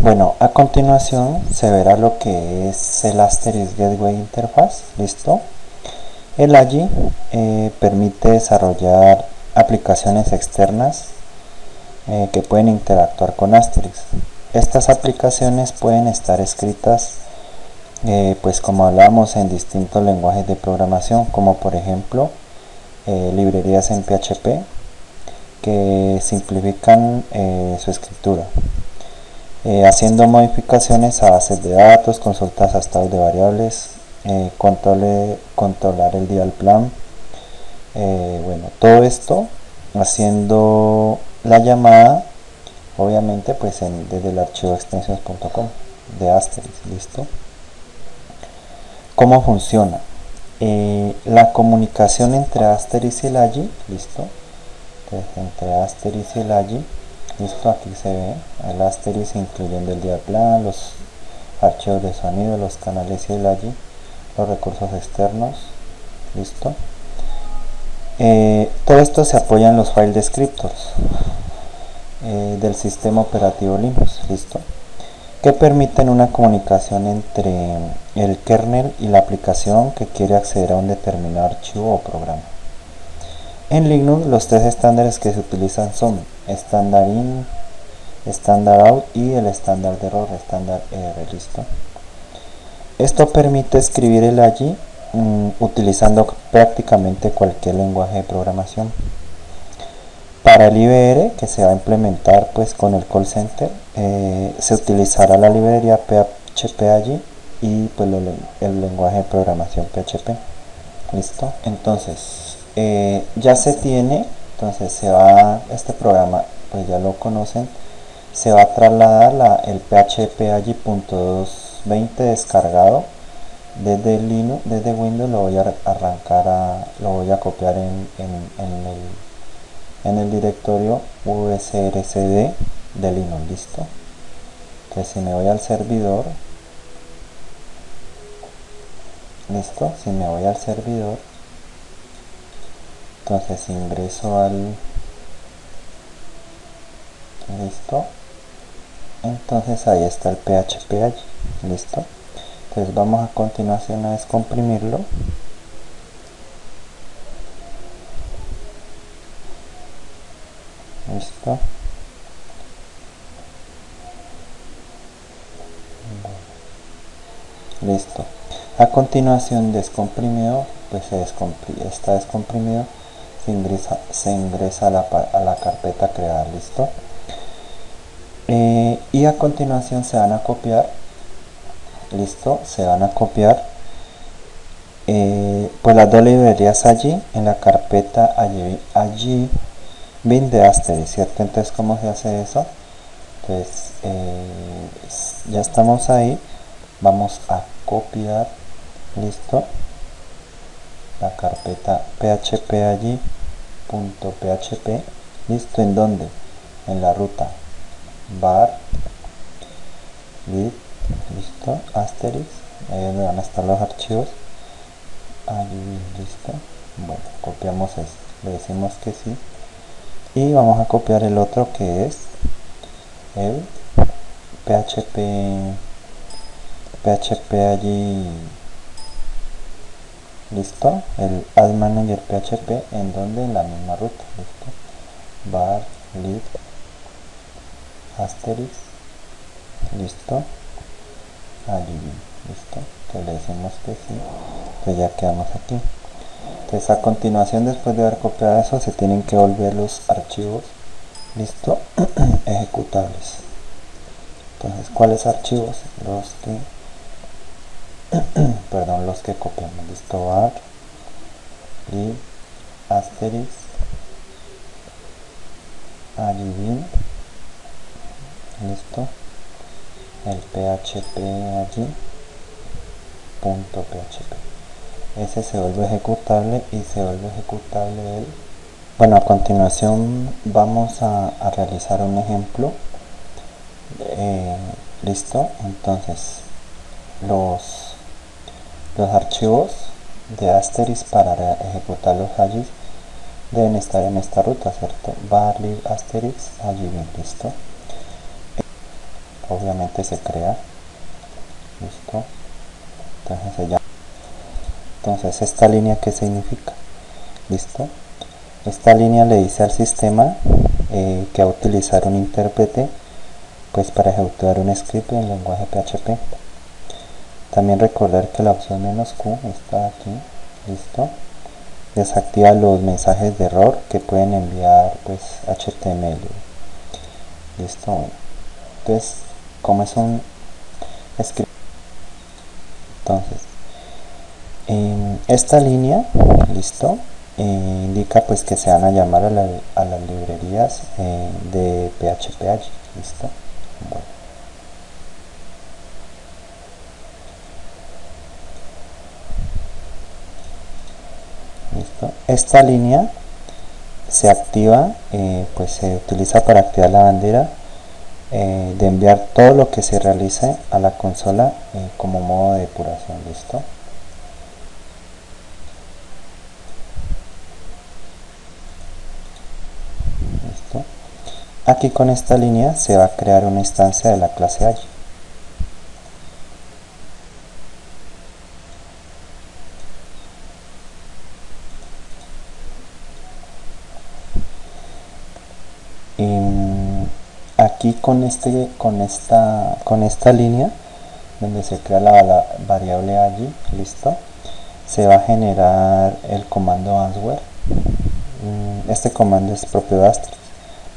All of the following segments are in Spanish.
Bueno, a continuación se verá lo que es el Asterisk Gateway Interface. ¿Listo? El AGI permite desarrollar aplicaciones externas que pueden interactuar con Asterisk. Estas aplicaciones pueden estar escritas pues como hablábamos en distintos lenguajes de programación, como por ejemplo librerías en PHP que simplifican su escritura, haciendo modificaciones a bases de datos, consultas a estados de variables, controlar el dial plan, bueno, todo esto haciendo la llamada obviamente pues desde el archivo extensions.com de Asterisk. ¿Listo? ¿Cómo funciona? La comunicación entre Asterisk y el AGI. ¿Listo? Entonces, entre Asterisk y el AGI, listo, aquí se ve el Asterisk incluyendo el diaplan, los archivos de sonido, los canales y el AGI, los recursos externos. Listo. Todo esto se apoya en los file descriptors del sistema operativo Linux. Listo, que permiten una comunicación entre el kernel y la aplicación que quiere acceder a un determinado archivo o programa. En Linux los tres estándares que se utilizan son estándar in, estándar out y el estándar de error, estándar ER. ¿Listo? Esto permite escribir el AGI utilizando prácticamente cualquier lenguaje de programación. Para el IBR, que se va a implementar pues con el call center, se utilizará la librería PHP AGI y pues el lenguaje de programación PHP. Listo, entonces ya se tiene, entonces se va, este programa pues ya lo conocen, se va a trasladar el PHP AGI.220 descargado desde Linux, desde Windows. Lo voy a arrancar, lo voy a copiar en el directorio usrcd de Linux. Listo, entonces si me voy al servidor, listo, si me voy al servidor, entonces ingreso al, listo, entonces ahí está el PHP allí. Listo, entonces vamos a continuación a descomprimirlo. Listo, listo, a continuación descomprimido, pues está descomprimido, se ingresa a la carpeta creada. Listo, y a continuación se van a copiar, listo, se van a copiar pues las dos librerías allí en la carpeta allí bin de Asterisk, ¿cierto? Entonces, ¿cómo se hace eso? Pues ya estamos ahí, vamos a copiar, listo, la carpeta php allí.php, listo, ¿en dónde? En la ruta var lib, listo, Asterisk, ahí donde van a estar los archivos allí. Listo, bueno, copiamos esto, le decimos que sí y vamos a copiar el otro que es el php allí, listo, el add manager php, en donde, en la misma ruta. Listo, var lib Asterisk, listo, allí, listo, entonces le decimos que sí, entonces ya quedamos aquí. Entonces a continuación, después de haber copiado eso, se tienen que volver los archivos, listo, ejecutables. Entonces, ¿cuáles archivos? Los que perdón, los que copiamos. Listo, var lib Asterisk allí, listo, el php allí.php, ese se vuelve ejecutable y se vuelve ejecutable el. Bueno, a continuación vamos a realizar un ejemplo. Listo, entonces los archivos de Asterisk para ejecutar los allí deben estar en esta ruta, ¿cierto? Var lib Asterisk allí, bien, listo. obviamente se crea. Listo. Entonces se llama. Entonces, esta línea, ¿qué significa? Listo. Esta línea le dice al sistema que va a utilizar un intérprete pues para ejecutar un script en lenguaje PHP. También recordar que la opción "-q" está aquí. Listo. Desactiva los mensajes de error que pueden enviar pues HTML. Listo. Bueno. Entonces, como es un script, entonces esta línea, listo, indica pues que se van a llamar a las librerías de PHP allí. Listo. Bueno. Listo. Esta línea se activa, pues se utiliza para activar la bandera de enviar todo lo que se realice a la consola como modo de depuración. Listo. Listo. Aquí con esta línea se va a crear una instancia de la clase allí. Aquí con esta línea donde se crea la variable allí, listo, se va a generar el comando answer. Este comando es propio de Asterisk.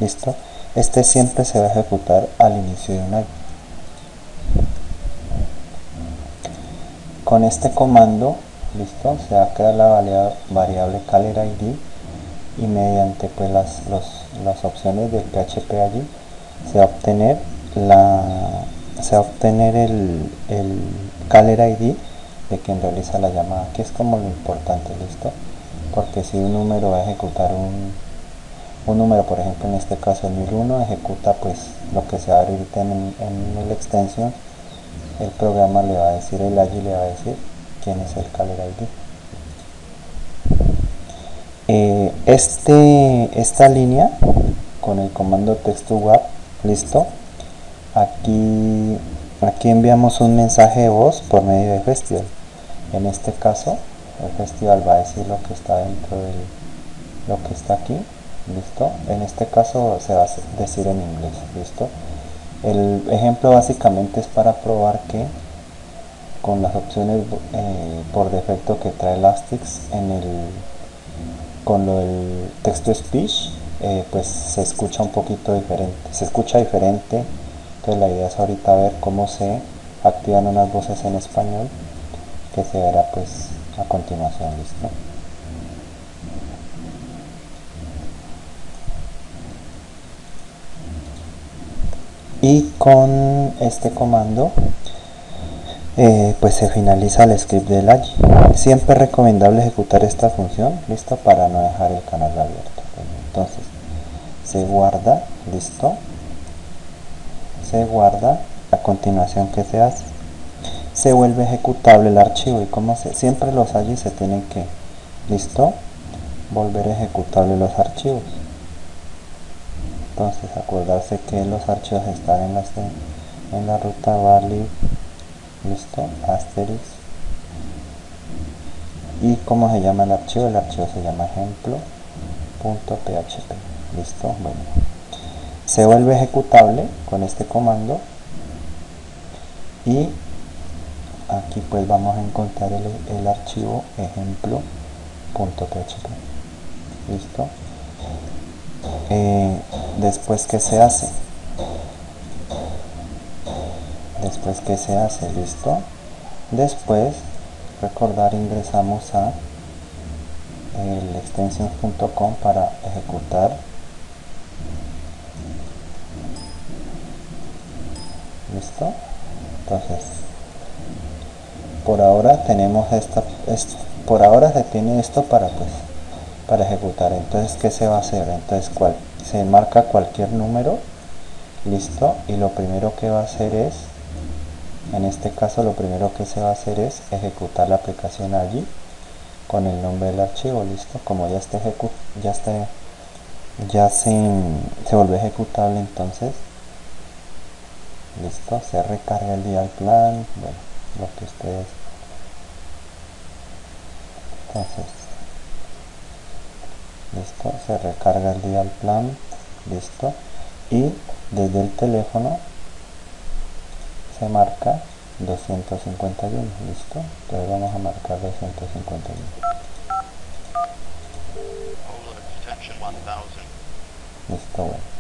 Listo. Este siempre se va a ejecutar al inicio de una. Con este comando, listo, se va a crear la variable caller_id y mediante pues las opciones del PHP allí se va a obtener el caller_id de quien realiza la llamada, que es como lo importante. Listo, porque si un número va a ejecutar un número, por ejemplo en este caso el 1001, ejecuta pues lo que se va a abrir en el extensión, el programa le va a decir, el allí le va a decir quién es el caller_id. Esta línea con el comando text_to_web, listo, aquí enviamos un mensaje de voz por medio de Festival. En este caso el Festival va a decir lo que está dentro de lo que está aquí. Listo. En este caso se va a decir en inglés. Listo. El ejemplo básicamente es para probar que con las opciones por defecto que trae Elastics con lo del text-to-speech, pues se escucha un poquito diferente, entonces la idea es ahorita ver cómo se activan unas voces en español, que se verá pues a continuación. Listo. Y con este comando pues se finaliza el script del allí. Siempre es recomendable ejecutar esta función, listo, para no dejar el canal abierto. Entonces se guarda, listo, se guarda. A continuación, ¿qué se hace? Se vuelve ejecutable el archivo, y como siempre los allí se tienen que, listo, volver ejecutable los archivos. Entonces acordarse que los archivos están en la ruta value, listo, asterisk. ¿Y cómo se llama el archivo? El archivo se llama ejemplo.php. Listo. Bueno, se vuelve ejecutable con este comando y aquí pues vamos a encontrar el archivo ejemplo.php. Listo. Después, ¿qué se hace? Listo. Después, recordar, ingresamos a el extensions.com para ejecutar. Listo. Entonces, por ahora tenemos por ahora se tiene esto para ejecutar. Entonces, ¿qué se va a hacer? Entonces, se marca cualquier número, listo, y lo primero que va a hacer es, en este caso lo primero que se va a hacer es ejecutar la aplicación allí con el nombre del archivo. Listo, como ya se volvió ejecutable, entonces listo, se recarga el dial plan, bueno, lo que ustedes, entonces, listo, se recarga el dial plan, listo, y desde el teléfono se marca 251, listo, entonces vamos a marcar 251. Listo, bueno.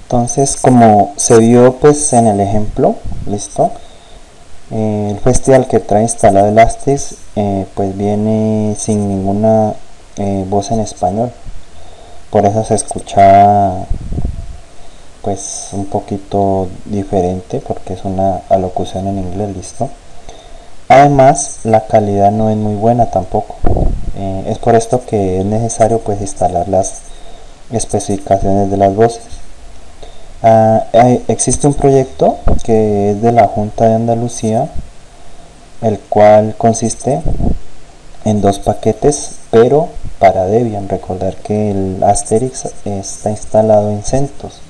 Entonces, como se vio pues en el ejemplo, listo, el festival que trae instalado el Astix pues viene sin ninguna voz en español, por eso se escucha pues un poquito diferente porque es una alocución en inglés, listo. Además la calidad no es muy buena tampoco, es por esto que es necesario pues instalar las especificaciones de las voces. Existe un proyecto que es de la Junta de Andalucía, el cual consiste en 2 paquetes, pero para Debian. Recordar que el Asterix está instalado en CentOS,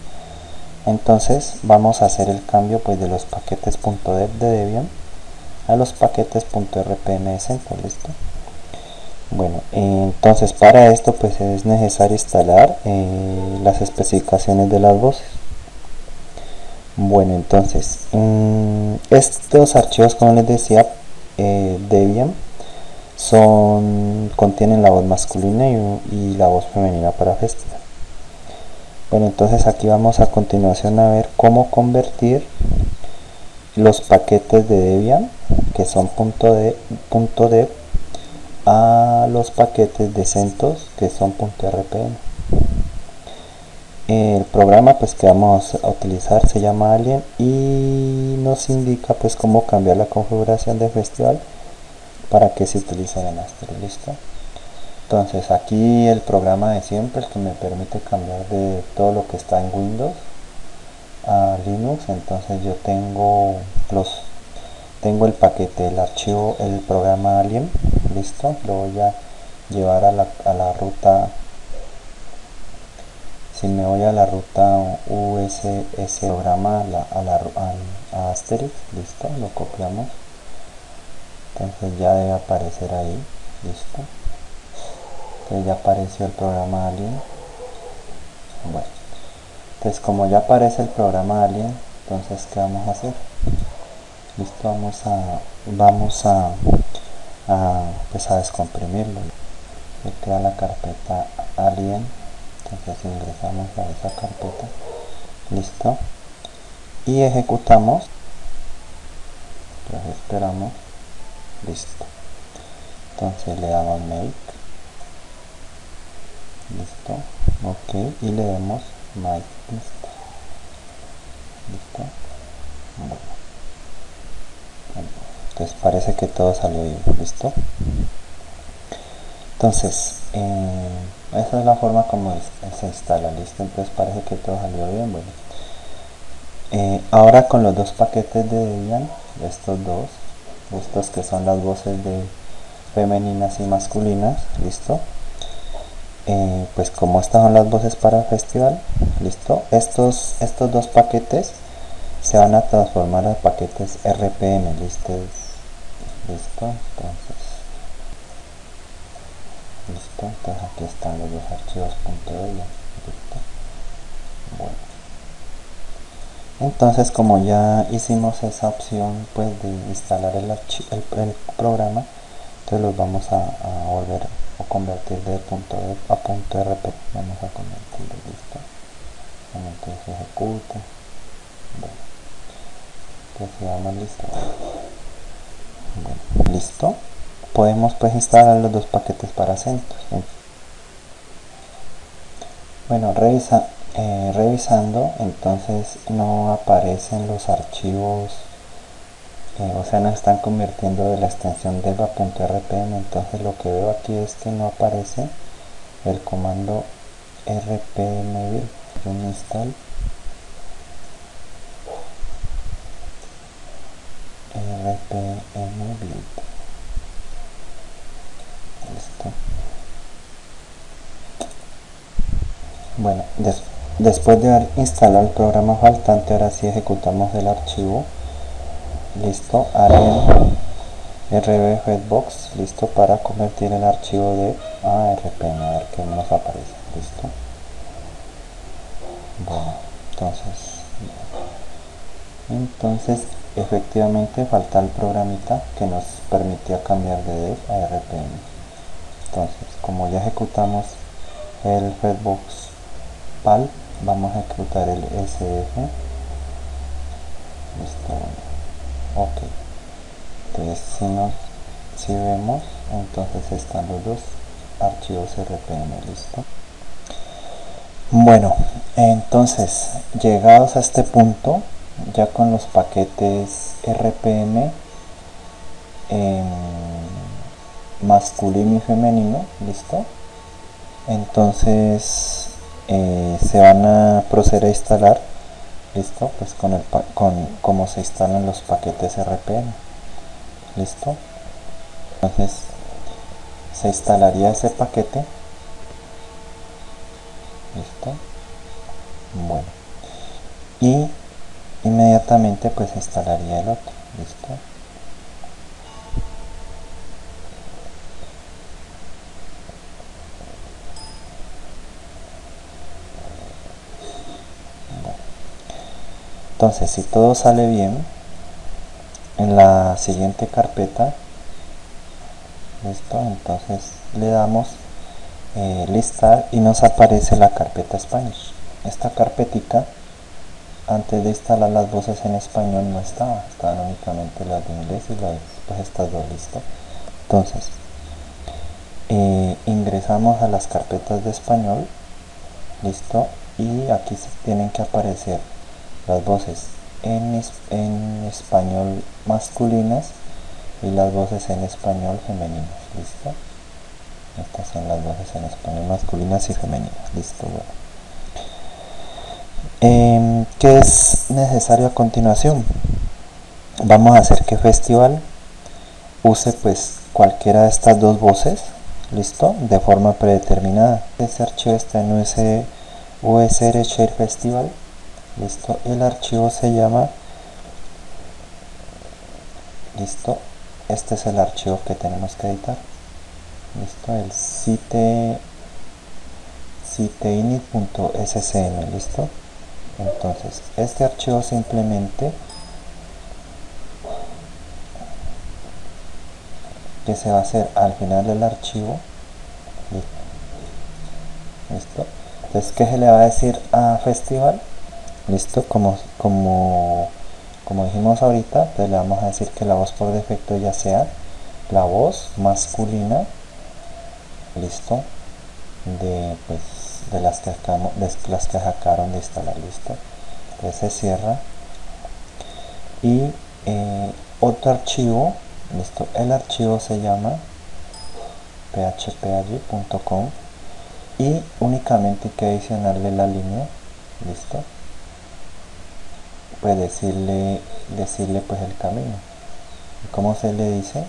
entonces vamos a hacer el cambio pues de los paquetes .deb de Debian a los paquetes .rpm de CentOS, listo. Bueno, entonces para esto pues es necesario instalar las especificaciones de las voces. Bueno, entonces estos archivos, como les decía, Debian contienen la voz masculina y la voz femenina para festival. Bueno, entonces aquí vamos a continuación a ver cómo convertir los paquetes de Debian que son .deb a los paquetes de CentOS que son .rpm. El programa pues que vamos a utilizar se llama Alien y nos indica pues cómo cambiar la configuración de festival para que se utilice en Asterix, listo. Entonces aquí el programa de siempre, el que me permite cambiar de todo lo que está en Windows a Linux. Entonces yo tengo el paquete, el archivo, el programa Alien, listo. Lo voy a llevar a la ruta. Si me voy a la ruta USS programa a Asterix, listo, lo copiamos. Entonces ya debe aparecer ahí, listo. Entonces ya apareció el programa Alien. Bueno, entonces como ya aparece el programa Alien, entonces ¿qué vamos a hacer? Listo, vamos a pues a descomprimirlo. Se crea la carpeta Alien, entonces ingresamos a esa carpeta, listo, y ejecutamos. Entonces esperamos, listo. Entonces le damos make, listo, ok, y le damos my install, listo. Bueno, entonces parece que todo salió bien, listo. Entonces esa es la forma como se instala, listo. Entonces parece que todo salió bien. Bueno, ahora con los 2 paquetes de Debian, estos que son las voces de femeninas y masculinas, listo. Pues como estas son las voces para el festival, listo, estos 2 paquetes se van a transformar a paquetes RPM, listo. Entonces aquí están los 2 archivos .debian, listo. Bueno, entonces como ya hicimos esa opción pues de instalar el programa, entonces los vamos a volver a convertir de .deb a .rp. Vamos a convertirlo, listo. Bueno, entonces ejecute. Bueno, entonces sigamos, listo. Bueno, listo. Podemos pues instalar los 2 paquetes para CentOS. Bueno, revisando, entonces no aparecen los archivos, o sea, no están convirtiendo de la extensión deb a .rpm. Entonces lo que veo aquí es que no aparece el comando rpm build. Install rpm build, listo. Bueno, después de haber instalado el programa faltante, ahora sí ejecutamos el archivo. Listo, arem rbfedbox, listo, para convertir el archivo de ARPM, a ver qué nos aparece. Listo. Bueno, entonces efectivamente falta el programita que nos permitía cambiar de dev a RPM. Entonces, como ya ejecutamos el Fedbox PAL, vamos a ejecutar el SF. Listo, bueno. Ok. Entonces, si vemos, entonces están los dos archivos RPM. Listo. Bueno, entonces llegados a este punto, ya con los paquetes RPM masculino y femenino, listo, entonces se van a proceder a instalar, listo, pues con cómo se instalan los paquetes RPM, listo. Entonces se instalaría ese paquete, listo. Bueno, y inmediatamente pues instalaría el otro, listo. Entonces, si todo sale bien, en la siguiente carpeta, listo, entonces le damos listar y nos aparece la carpeta Spanish. Esta carpetica, antes de instalar las voces en español no estaban únicamente las de inglés y pues estas dos, listo. Entonces, ingresamos a las carpetas de español, listo, y aquí se tienen que aparecer las voces en español masculinas y las voces en español femeninas, listo. Estas son las voces en español masculinas y femeninas, listo. Bueno, ¿qué es necesario a continuación? Vamos a hacer que Festival use pues cualquiera de estas dos voces, listo, de forma predeterminada. Este archivo está en USR Share Festival, listo, el archivo se llama, listo, este es el archivo que tenemos que editar, listo, el siteinit.scm, listo. Entonces este archivo simplemente que se va a hacer al final del archivo, listo. Entonces, ¿qué se le va a decir a Festival? Listo, como dijimos ahorita, entonces le vamos a decir que la voz por defecto ya sea la voz masculina, listo, de las que acabaron de instalar, listo. Entonces se cierra y otro archivo, listo, el archivo se llama phpallí.com y únicamente hay que adicionarle la línea, listo, pues decirle pues el camino. ¿Cómo se le dice?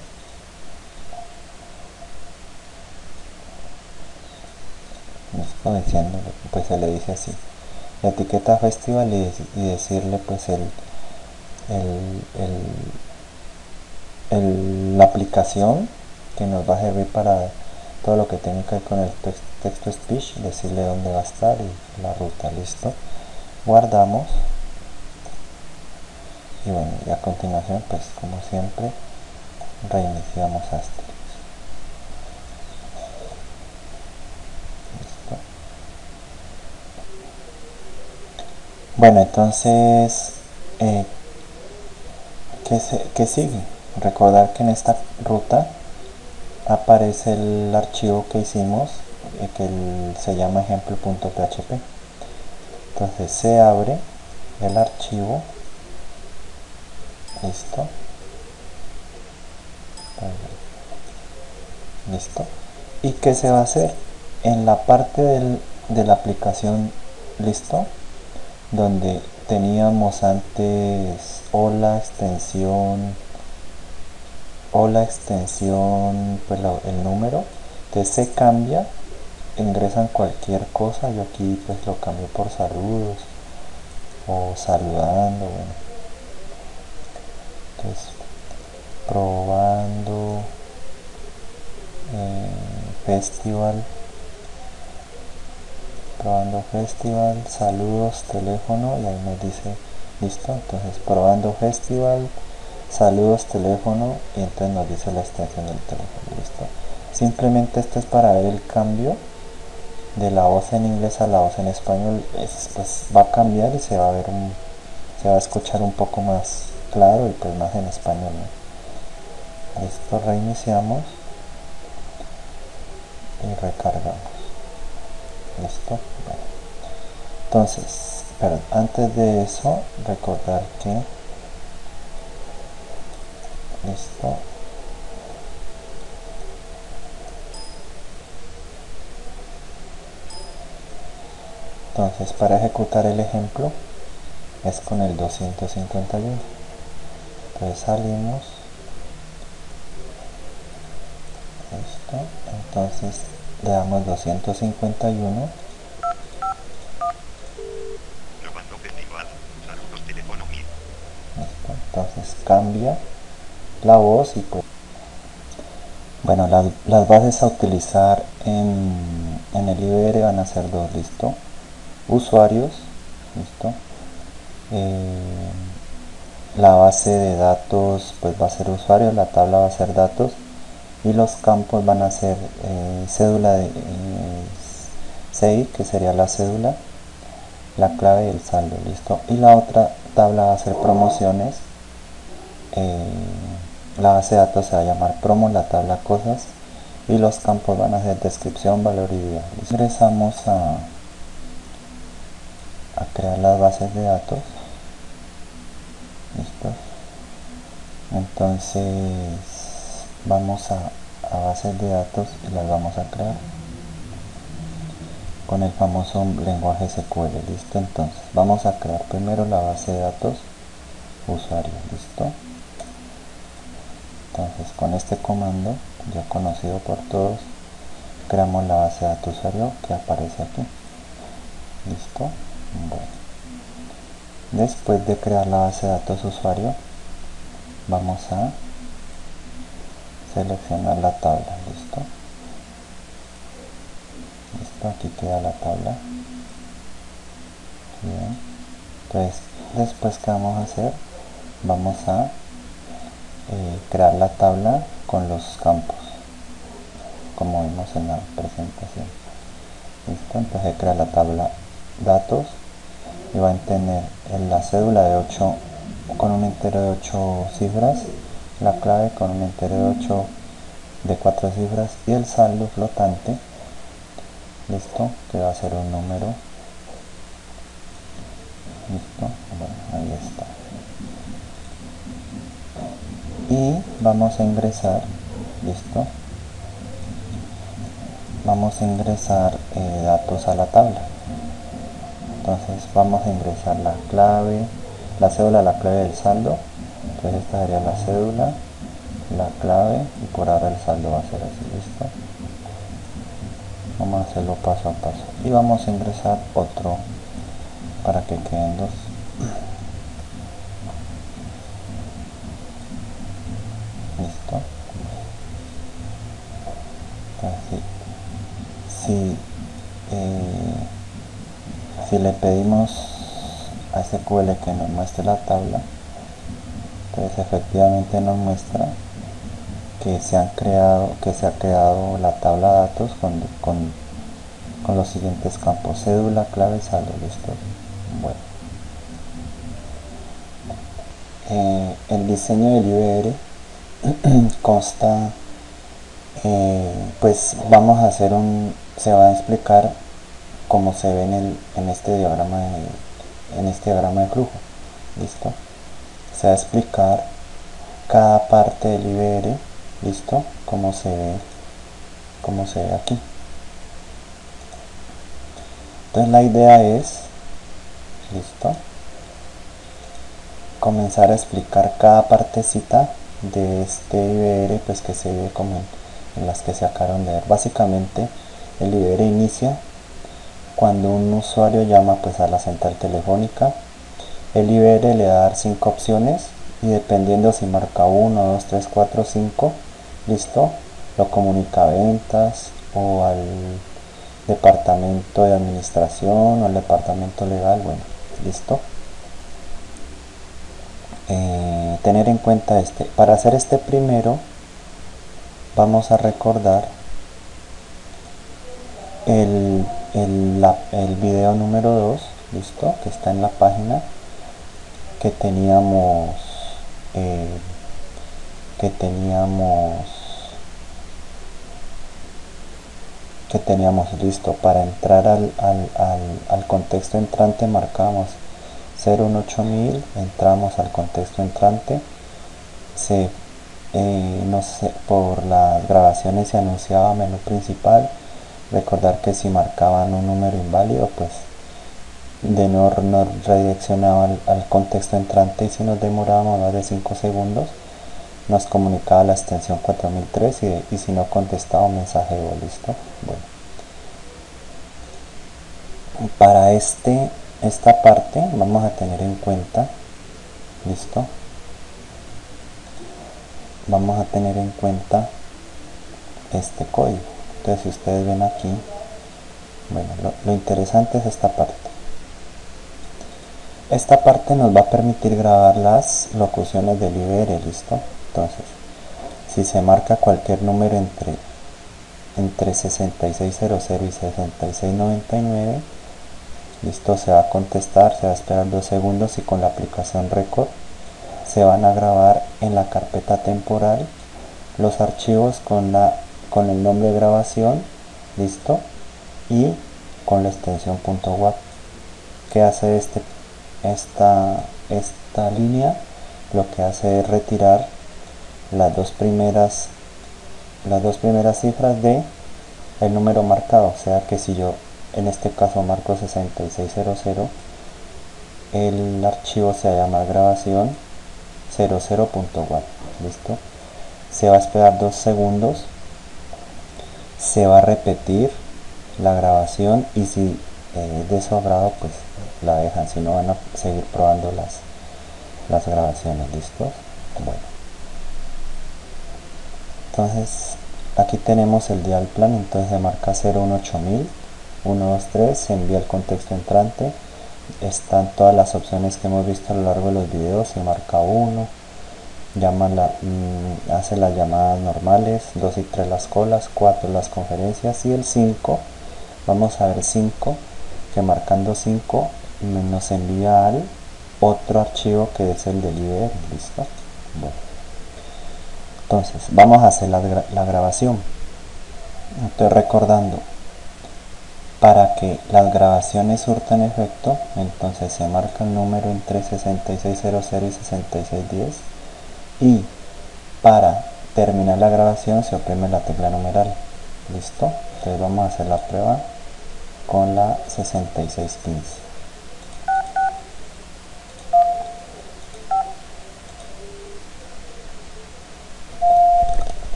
Listo, diciéndole, pues se le dice así, la etiqueta Festival y decirle pues la aplicación que nos va a servir para todo lo que tenga que ver con el texto speech, decirle dónde va a estar y la ruta, listo. Guardamos y bueno, y a continuación pues como siempre reiniciamos Asterix. Listo. Bueno, entonces ¿qué sigue? Recordar que en esta ruta aparece el archivo que hicimos, se llama ejemplo.php. Entonces se abre el archivo, listo, listo. ¿Y qué se va a hacer? En la parte de la aplicación, listo, donde teníamos antes hola extensión, pues el número, entonces se cambia ingresan cualquier cosa. Yo aquí pues lo cambio por saludos o saludando, bueno. Entonces, probando festival, saludos, teléfono, y ahí nos dice listo. Entonces, probando festival, saludos, teléfono, y entonces nos dice la extensión del teléfono. Listo. Simplemente esto es para ver el cambio de la voz en inglés a la voz en español. Pues va a cambiar y se va a escuchar un poco más claro y pues más en español, ¿no? Listo, reiniciamos y recargamos. Listo. Bueno. Entonces, pero antes de eso, recordar que listo. Entonces, para ejecutar el ejemplo es con el 251. Entonces salimos. Listo. Entonces le damos 251. Listo. Entonces cambia la voz y pues bueno, las bases a utilizar en el IBR van a ser dos. Listo. Usuarios. Listo. La base de datos pues va a ser usuarios, la tabla va a ser datos y los campos van a ser cédula de CI, que sería la cédula, la clave y el saldo. Listo. Y la otra tabla va a ser promociones. La base de datos se va a llamar promo, la tabla cosas, y los campos van a ser descripción, valor y día. Ingresamos a crear las bases de datos. Listo. Entonces vamos a bases de datos y las vamos a crear con el famoso lenguaje SQL. Listo. Entonces vamos a crear primero la base de datos usuario. Listo. Entonces con este comando, ya conocido por todos, creamos la base de datos usuario que aparece aquí. Listo. Bueno, después de crear la base de datos usuario, vamos a seleccionar la tabla. Listo. Listo, aquí queda la tabla. Bien. Entonces después, ¿qué vamos a hacer? Vamos a crear la tabla con los campos, como vimos en la presentación. Listo. Entonces crea la tabla datos y va a tener la cédula de 8 con un entero de 8 cifras, la clave con un entero de 8 de 4 cifras y el saldo flotante. Listo, que va a ser un número. Listo, bueno, ahí está. Y vamos a ingresar, listo, vamos a ingresar datos a la tabla. Entonces vamos a ingresar la clave, la cédula, la clave del saldo. Entonces esta sería la cédula, la clave, y por ahora el saldo va a ser así. Listo. Vamos a hacerlo paso a paso y vamos a ingresar otro para que queden dos. Listo. Entonces, si le pedimos a SQL que nos muestre la tabla, entonces efectivamente nos muestra que se ha creado la tabla de datos con los siguientes campos: cédula, clave, saldo. Listo. Bueno, el diseño del IBR consta, pues vamos a hacer se va a explicar cómo se ve en este diagrama de flujo. Listo. Se va a explicar cada parte del IBR. Listo, cómo se ve aquí. Entonces la idea es, listo, comenzar a explicar cada partecita de este IBR, pues que se ve como en las que se acabaron de ver. Básicamente El IBR inicia cuando un usuario llama pues a la central telefónica. El IBR le va a dar 5 opciones y dependiendo si marca 1, 2, 3, 4, 5, listo, lo comunica a ventas o al departamento de administración o al departamento legal. Bueno, listo. Tener en cuenta para hacer este primero vamos a recordar el video número 2, listo, que está en la página que teníamos listo. Para entrar al contexto entrante marcamos 018.000, entramos al contexto entrante, por las grabaciones se anunciaba menú principal. Recordar que si marcaban un número inválido pues nos redireccionaba al contexto entrante, y si nos demorábamos más de 5 segundos nos comunicaba la extensión 4003 y si no contestaba un mensaje de voz. Listo. Bueno, para esta parte vamos a tener en cuenta, listo, vamos a tener en cuenta este código. Entonces, si ustedes ven aquí, bueno, lo interesante es esta parte. Esta parte nos va a permitir grabar las locuciones del IBR, listo. Entonces, si se marca cualquier número entre 6600 y 6699, listo, se va a contestar, se va a esperar 2 segundos y con la aplicación Record se van a grabar en la carpeta temporal los archivos con el nombre de grabación, listo, y con la extensión .wav. ¿Qué hace esta línea? Lo que hace es retirar las dos primeras cifras de el número marcado. O sea que si yo en este caso marco 6600, el archivo se va a llamar grabación 00.wav. listo. Se va a esperar 2 segundos, se va a repetir la grabación y si de su agrado pues la dejan, si no van a seguir probando las grabaciones. ¿Listos? Bueno, entonces aquí tenemos el dial plan. Entonces se marca 018000 123, se envía el contexto entrante, están todas las opciones que hemos visto a lo largo de los videos. Se marca 1, hace las llamadas normales, 2 y 3 las colas, 4 las conferencias, y el 5, vamos a ver 5, que marcando 5 nos envía al otro archivo que es el del IBR. Listo. Bueno, entonces vamos a hacer la grabación. Estoy recordando, para que las grabaciones surtan efecto, entonces se marca el número entre 6600 y 6610, y para terminar la grabación se oprime la tecla numeral. Listo. Entonces vamos a hacer la prueba con la 6615.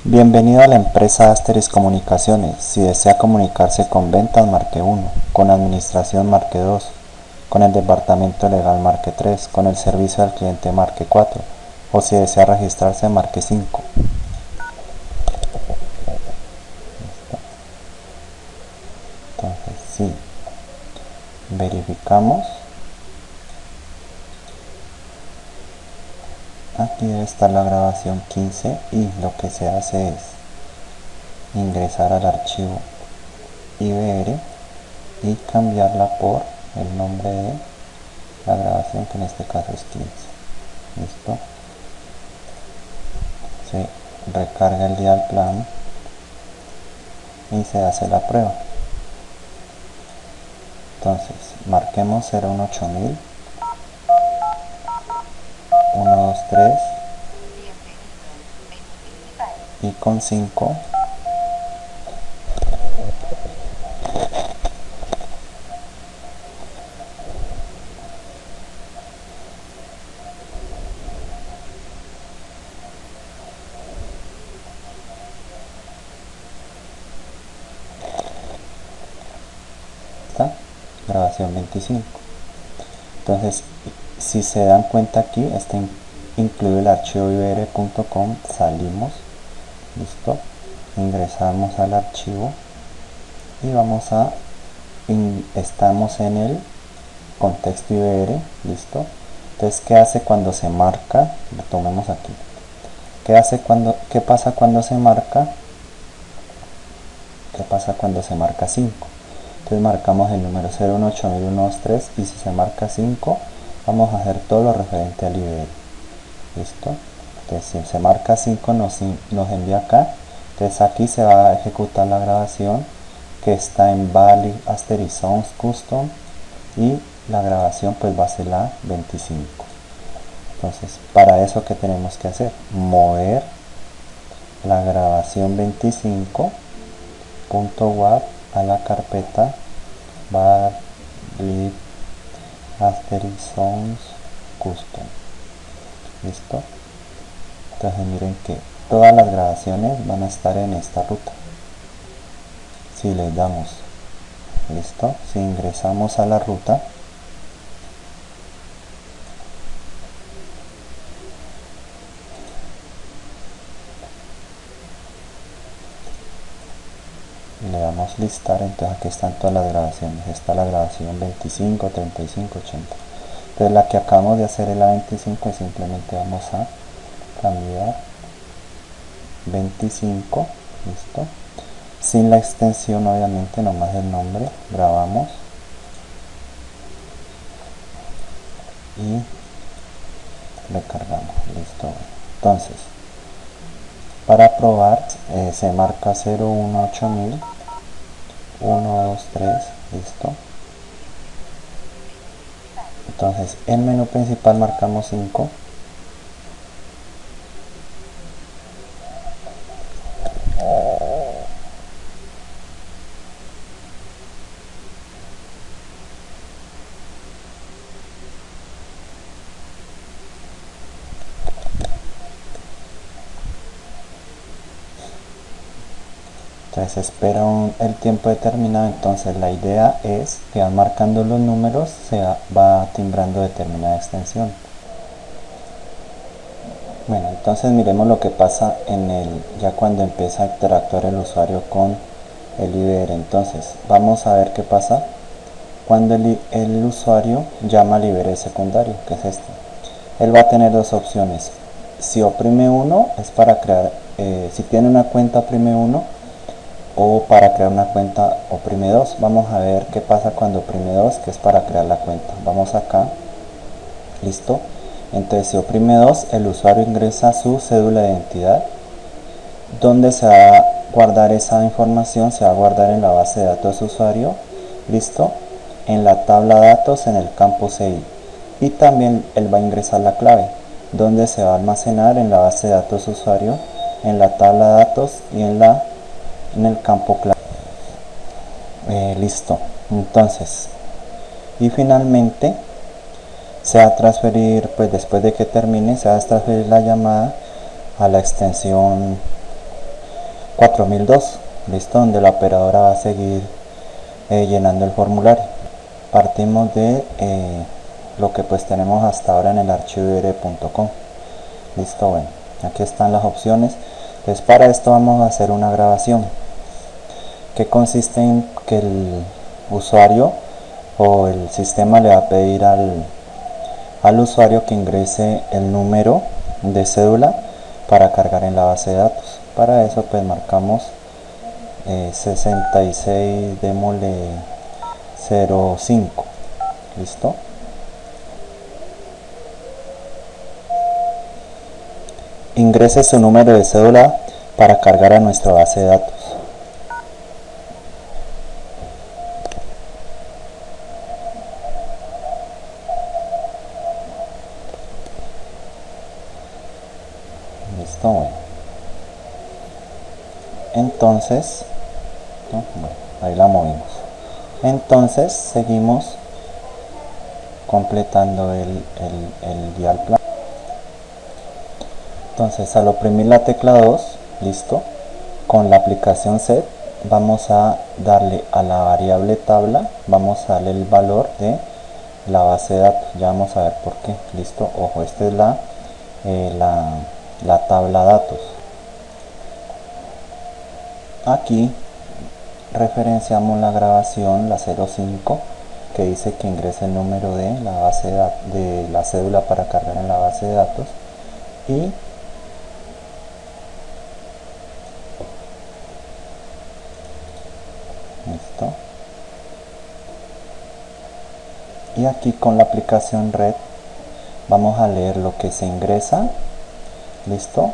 Bienvenido a la empresa Asteris Comunicaciones. Si desea comunicarse con ventas, marque 1, con administración, marque 2, con el departamento legal, marque 3, con el servicio al cliente, marque 4, o si desea registrarse, marque 5. Entonces, sí, verificamos. Aquí debe estar la grabación 15 y lo que se hace es ingresar al archivo IBR y cambiarla por el nombre de la grabación, que en este caso es 15. Listo. Se recarga el dial plan y se hace la prueba. Entonces marquemos 018000 123 y con 5 grabación 25. Entonces, si se dan cuenta, aquí está incluido el archivo ibr.com. Salimos, listo, ingresamos al archivo y vamos a estamos en el contexto ibr, listo. Entonces, ¿qué hace cuando se marca? Lo tomemos aquí. ¿Qué pasa cuando se marca? ¿Qué pasa cuando se marca 5? Entonces marcamos el número 01800123 y si se marca 5, vamos a hacer todo lo referente al IBR. ¿Listo? Entonces si se marca 5 nos envía acá. Entonces aquí se va a ejecutar la grabación que está en Valid Asterisk Sounds Custom y la grabación pues va a ser la 25. Entonces para eso, ¿qué tenemos que hacer? Mover la grabación 25.wav a la carpeta Valid Asterisk Sounds Custom. ¿Listo? Entonces miren que todas las grabaciones van a estar en esta ruta. Si les damos, listo, si ingresamos a la ruta, y le damos listar, entonces aquí están todas las grabaciones. Está la grabación 25, 35, 80. Entonces la que acabamos de hacer es la 25 y simplemente vamos a cambiar 25, listo, sin la extensión obviamente, nomás el nombre, grabamos y recargamos, listo. Entonces para probar se marca 018000 123, listo. Entonces en menú principal marcamos 5. Entonces espera el tiempo determinado. Entonces la idea es que van marcando los números, se va timbrando determinada extensión. Bueno, entonces miremos lo que pasa ya cuando empieza a interactuar el usuario con el IBR. Entonces vamos a ver qué pasa cuando el usuario llama al IBR secundario, que es este. Él va a tener dos opciones. Si oprime 1 es para crear, si tiene una cuenta oprime 1, o para crear una cuenta oprime 2. Vamos a ver qué pasa cuando oprime 2, que es para crear la cuenta. Vamos acá, listo. Entonces si oprime 2, el usuario ingresa su cédula de identidad, donde se va a guardar esa información, se va a guardar en la base de datos de usuario, listo, en la tabla de datos en el campo CI, y también él va a ingresar la clave, donde se va a almacenar en la base de datos de usuario, en la tabla de datos y en el campo clave. Listo. Entonces, y finalmente se va a transferir, pues después de que termine, se va a transferir la llamada a la extensión 4002, listo, donde la operadora va a seguir llenando el formulario. Partimos de lo que pues tenemos hasta ahora en el archivo ibr.com. Listo, bueno, aquí están las opciones. Entonces para esto vamos a hacer una grabación que consiste en que el usuario o el sistema le va a pedir al usuario que ingrese el número de cédula para cargar en la base de datos. Para eso pues marcamos 66 démosle 05, listo. Ingrese su número de cédula para cargar a nuestra base de datos. Listo, bueno. Entonces, ¿no? Bueno, ahí la movimos. Entonces seguimos completando el dial plan. Entonces al oprimir la tecla 2, listo, con la aplicación set vamos a darle a la variable tabla, vamos a darle el valor de la base de datos. Ya vamos a ver por qué. Listo, ojo, esta es la tabla datos. Aquí referenciamos la grabación, la 05, que dice que ingrese el número de la base de la cédula para cargar en la base de datos, y listo. Y aquí con la aplicación red vamos a leer lo que se ingresa. Listo,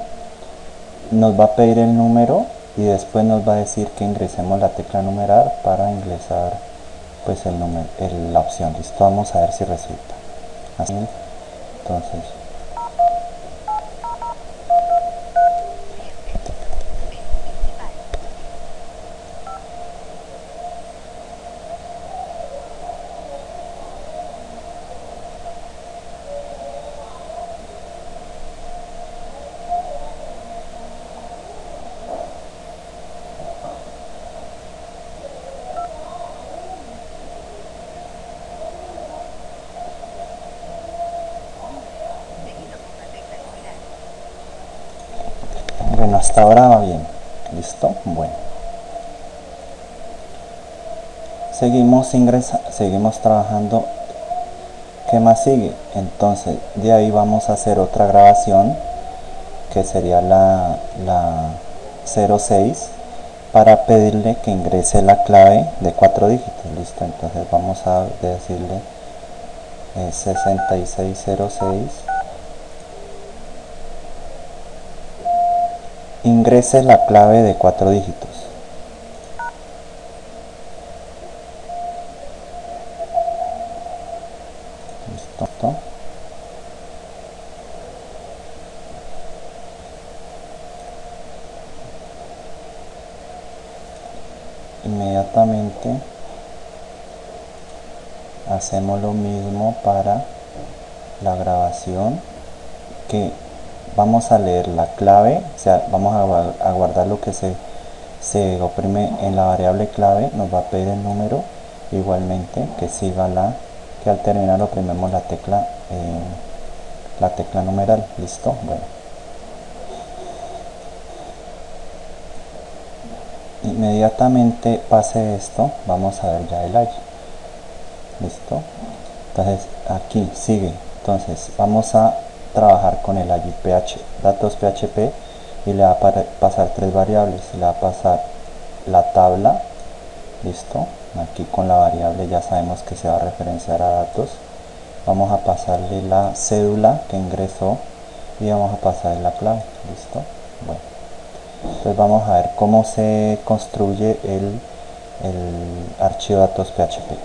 nos va a pedir el número y después nos va a decir que ingresemos la tecla numeral para ingresar pues el número, la opción. Listo, vamos a ver si resulta así. Entonces bueno, hasta ahora va bien. Listo, bueno, seguimos trabajando. ¿Qué más sigue? Entonces de ahí vamos a hacer otra grabación que sería la 06 para pedirle que ingrese la clave de 4 dígitos. Listo, entonces vamos a decirle 6606, ingrese la clave de 4 dígitos. Listo. Inmediatamente hacemos lo mismo para la grabación, que vamos a leer la clave, o sea, vamos a guardar lo que se oprime en la variable clave, nos va a pedir el número, igualmente que siga que al terminar oprimimos la tecla numeral. Listo, bueno, inmediatamente pase esto, vamos a ver ya el AGI. Listo, entonces aquí sigue. Entonces vamos a trabajar con el AGI datos PHP, y le va a pasar 3 variables. Le va a pasar la tabla. Listo, aquí con la variable ya sabemos que se va a referenciar a datos. Vamos a pasarle la cédula que ingresó y vamos a pasarle la clave. Listo, bueno, entonces vamos a ver cómo se construye el archivo datos PHP.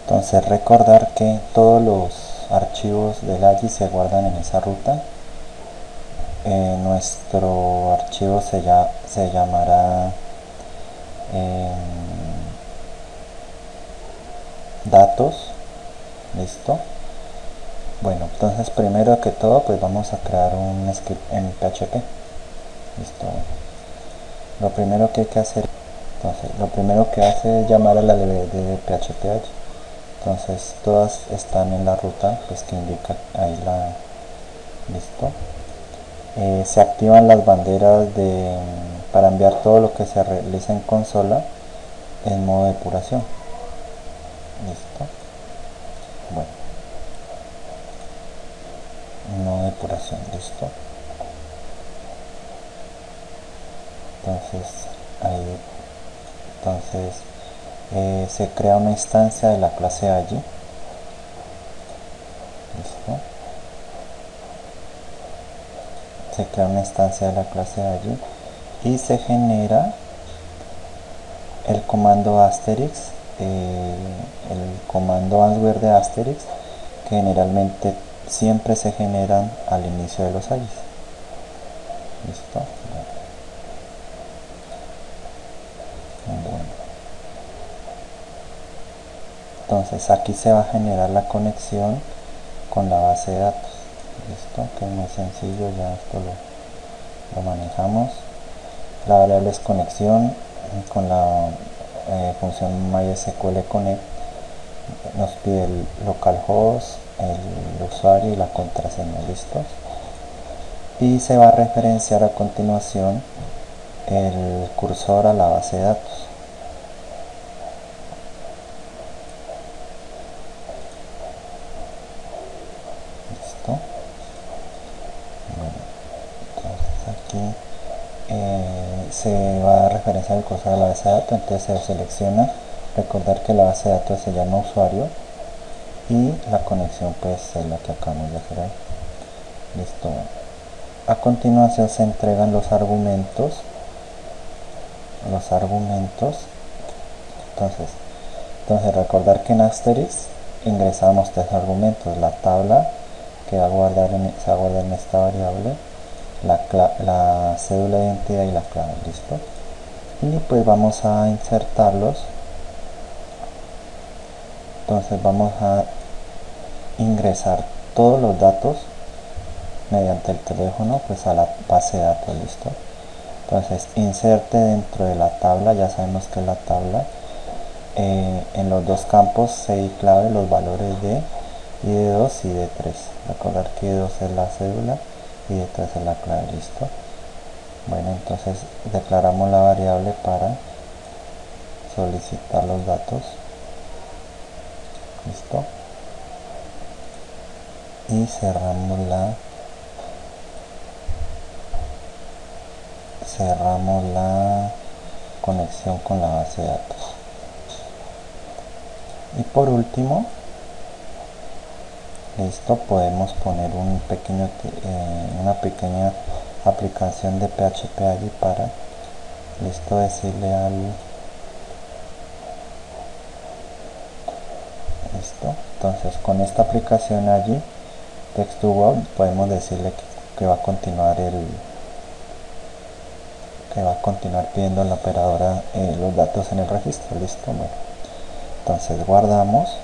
Entonces recordar que todos los archivos del AGI se guardan en esa ruta. Nuestro archivo se llamará datos. Listo, bueno, entonces primero que todo pues vamos a crear un script en PHP. Listo, lo primero que hay que hacer, entonces lo primero que hace es llamar a la de PHP AGI. Entonces todas están en la ruta pues que indica ahí listo. Se activan las banderas para enviar todo lo que se realiza en consola en modo de depuración. Listo, bueno, en modo de depuración. Listo, entonces ahí se crea una instancia de la clase AGI. Listo, se crea una instancia de la clase AGI y se genera el comando asterisk, el comando answer de asterisk, que generalmente siempre se generan al inicio de los AGIs. Listo, bueno, entonces aquí se va a generar la conexión con la base de datos. Listo, que es muy sencillo, ya esto lo manejamos. La variable es conexión con la función MySQL Connect. Nos pide el localhost, el usuario y la contraseña, listos. Y se va a referenciar a continuación el cursor a la base de datos. Listo. Bueno, entonces aquí se va a referenciar el cursor a la base de datos, entonces se selecciona. Recordar que la base de datos se llama usuario y la conexión pues es la que acabamos de hacer ahí. Listo. A continuación se entregan los argumentos. Entonces recordar que en Asterisk ingresamos tres argumentos: la tabla que se va a guardar en esta variable, la cédula de identidad y la clave. Listo. Y pues vamos a insertarlos. Entonces vamos a ingresar todos los datos mediante el teléfono pues a la base de datos. Listo. Entonces inserte dentro de la tabla, ya sabemos que es la tabla, en los dos campos C y clave los valores de y de 2 y de 3. Recordar que 2 es la cédula y de 3 es la clave. Listo. Bueno, entonces declaramos la variable para solicitar los datos. Listo. Y cerramos la conexión con la base de datos. Y por último, listo, podemos poner una pequeña aplicación de PHP allí para, listo, decirle listo. Entonces con esta aplicación allí, text2go, podemos decirle que va a continuar pidiendo a la operadora los datos en el registro. Listo. Bueno, entonces guardamos.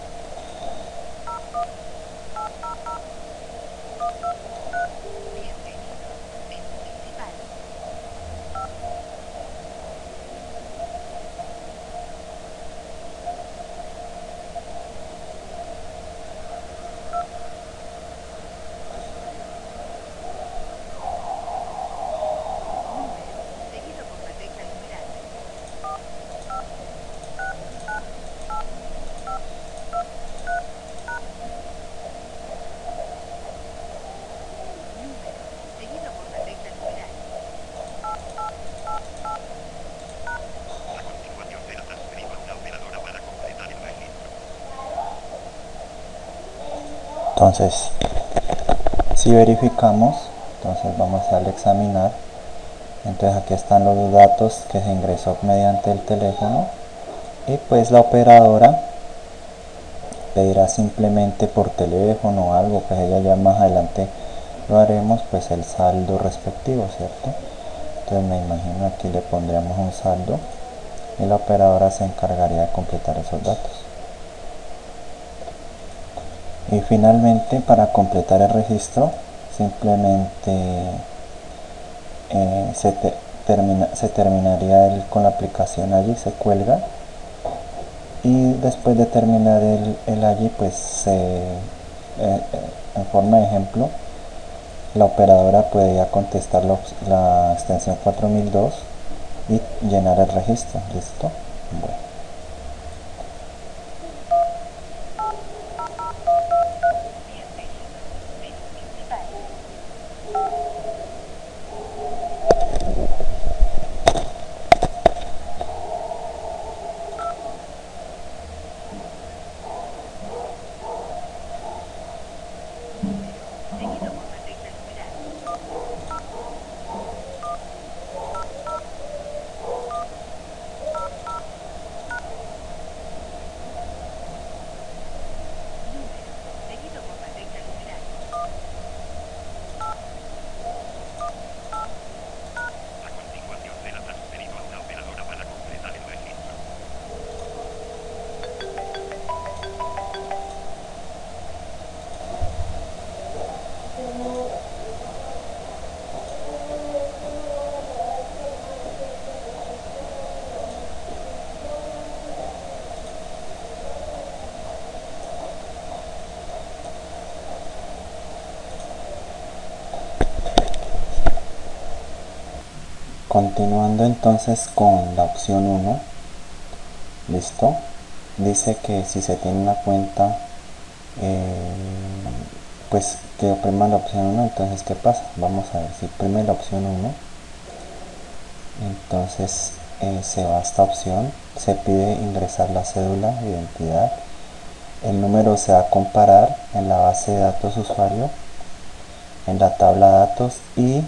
Entonces, si verificamos, entonces vamos a darle a examinar. Entonces aquí están los datos que se ingresó mediante el teléfono, y pues la operadora pedirá simplemente por teléfono o algo, pues ella ya más adelante lo haremos, pues el saldo respectivo, ¿cierto? Entonces me imagino aquí le pondríamos un saldo y la operadora se encargaría de completar esos datos. Y finalmente, para completar el registro, simplemente se terminaría con la aplicación allí, se cuelga, y después de terminar el allí, pues en forma de ejemplo, la operadora puede ya contestar la extensión 4002 y llenar el registro. Listo. Bueno. Continuando entonces con la opción 1, listo, dice que si se tiene una cuenta, pues que oprima la opción 1. Entonces, ¿qué pasa? Vamos a ver, si oprime la opción 1, entonces se va a esta opción, se pide ingresar la cédula de identidad, el número se va a comparar en la base de datos usuario, en la tabla de datos y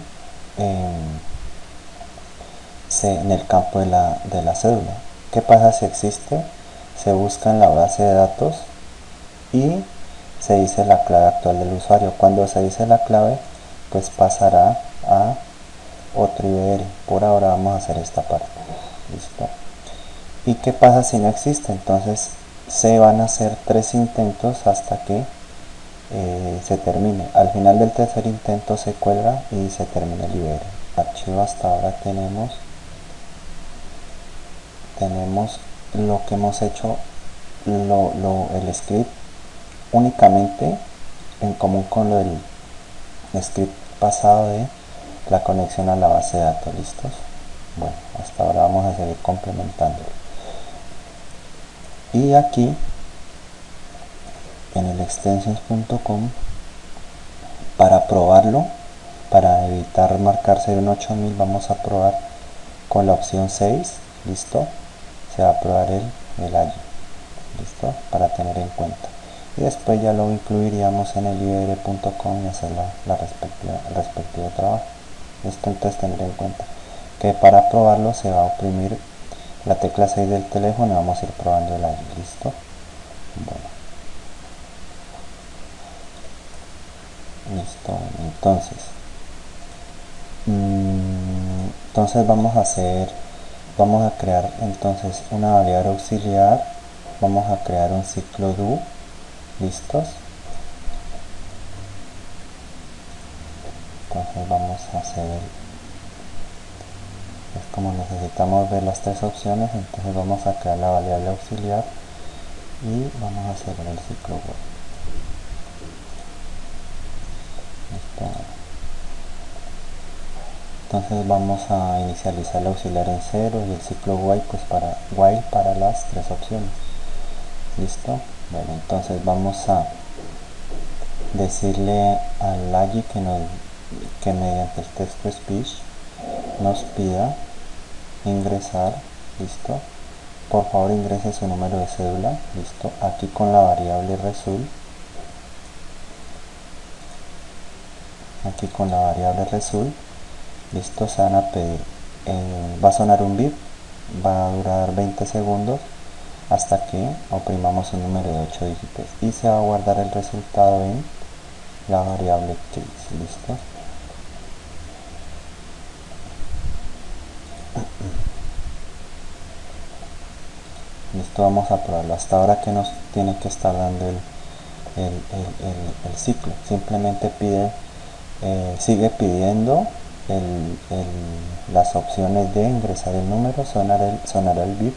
en el campo de la cédula. ¿Qué pasa si existe? Se busca en la base de datos y se dice la clave actual del usuario. Cuando se dice la clave, pues pasará a otro IBR. Por ahora vamos a hacer esta parte. ¿Listo? ¿Y qué pasa si no existe? Entonces se van a hacer 3 intentos hasta que se termine. Al final del tercer intento se cuelga y se termina el IBR. Archivo hasta ahora tenemos lo que hemos hecho, el script únicamente en común con lo del script pasado de la conexión a la base de datos. ¿Listos? Bueno, hasta ahora vamos a seguir complementándolo. Y aquí en el extensions.com, para probarlo, para evitar marcarse en 8000, vamos a probar con la opción 6. ¿Listo? Se va a probar el AGI. ¿Listo? Para tener en cuenta. Y después ya lo incluiríamos en el ibr.com y hacer el respectivo trabajo. Esto, entonces tener en cuenta que para probarlo se va a oprimir la tecla 6 del teléfono y vamos a ir probando el AGI. ¿Listo? Bueno. Listo. Entonces vamos a crear entonces una variable auxiliar, vamos a crear un ciclo do. ¿Listos? Entonces vamos a hacer, es como necesitamos ver las 3 opciones, entonces vamos a crear la variable auxiliar y vamos a hacer el ciclo web. ¿Listo? Entonces vamos a inicializar el auxiliar en 0 y el ciclo while pues para las 3 opciones. ¿Listo? Bueno, entonces vamos a decirle al AGI que mediante el texto speech nos pida ingresar. ¿Listo? Por favor ingrese su número de cédula. ¿Listo? Aquí con la variable result, ¿listo? Se van a pedir, va a sonar un bip, va a durar 20 segundos hasta que oprimamos un número de 8 dígitos y se va a guardar el resultado en la variable case. ¿Listo? Listo, vamos a probarlo. Hasta ahora que nos tiene que estar dando el ciclo, simplemente sigue pidiendo las opciones de ingresar el número, sonará el bip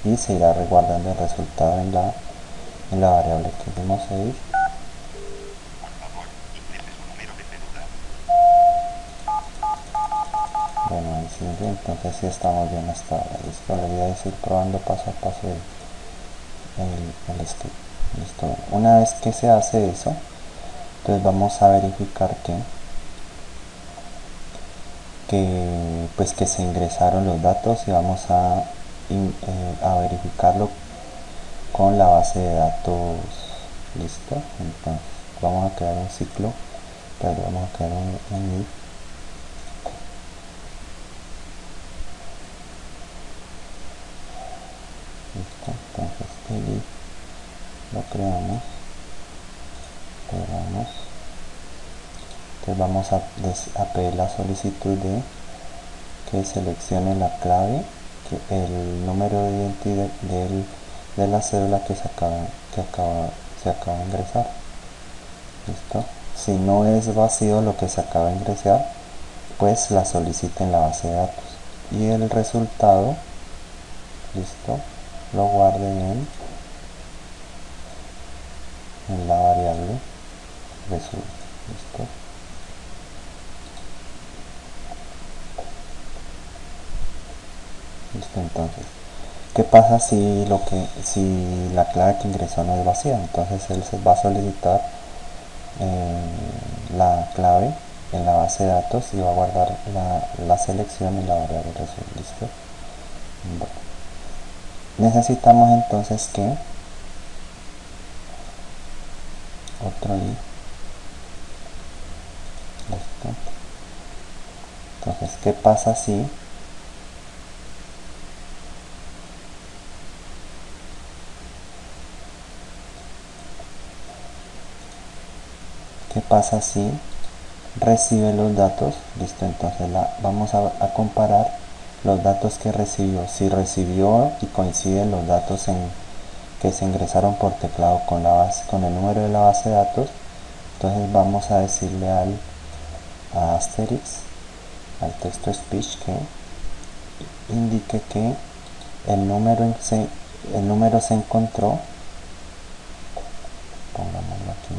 y se irá resguardando el resultado en la variable que vamos a ir. Bueno, entonces sí estamos bien hasta ahora. Listo, la idea es ir probando paso a paso el script. Listo. Una vez que se hace eso, entonces vamos a verificar que se ingresaron los datos y vamos a verificarlo con la base de datos. Listo. Entonces vamos a crear un ciclo, pero vamos a crear un if. Listo. Entonces el if lo creamos, pegamos. Entonces vamos a pedir la solicitud de que seleccione la clave, el número de identidad de la cédula que se acaba de ingresar. ¿Listo? Si no es vacío lo que se acaba de ingresar, pues la solicita en la base de datos y el resultado, listo, lo guarden en la variable result. ¿Listo? Listo, entonces, ¿qué pasa si la clave que ingresó no es vacía? Entonces él se va a solicitar la clave en la base de datos y va a guardar la selección en la variable result. Listo. Bueno, necesitamos entonces que otro i. Listo. Entonces, ¿qué pasa si recibe los datos? Listo, entonces vamos a comparar los datos que recibió. Si recibió y coinciden los datos que se ingresaron por teclado con el número de la base de datos, entonces vamos a decirle a Asterix, al texto speech, que indique que el número se encontró. Pongámoslo aquí.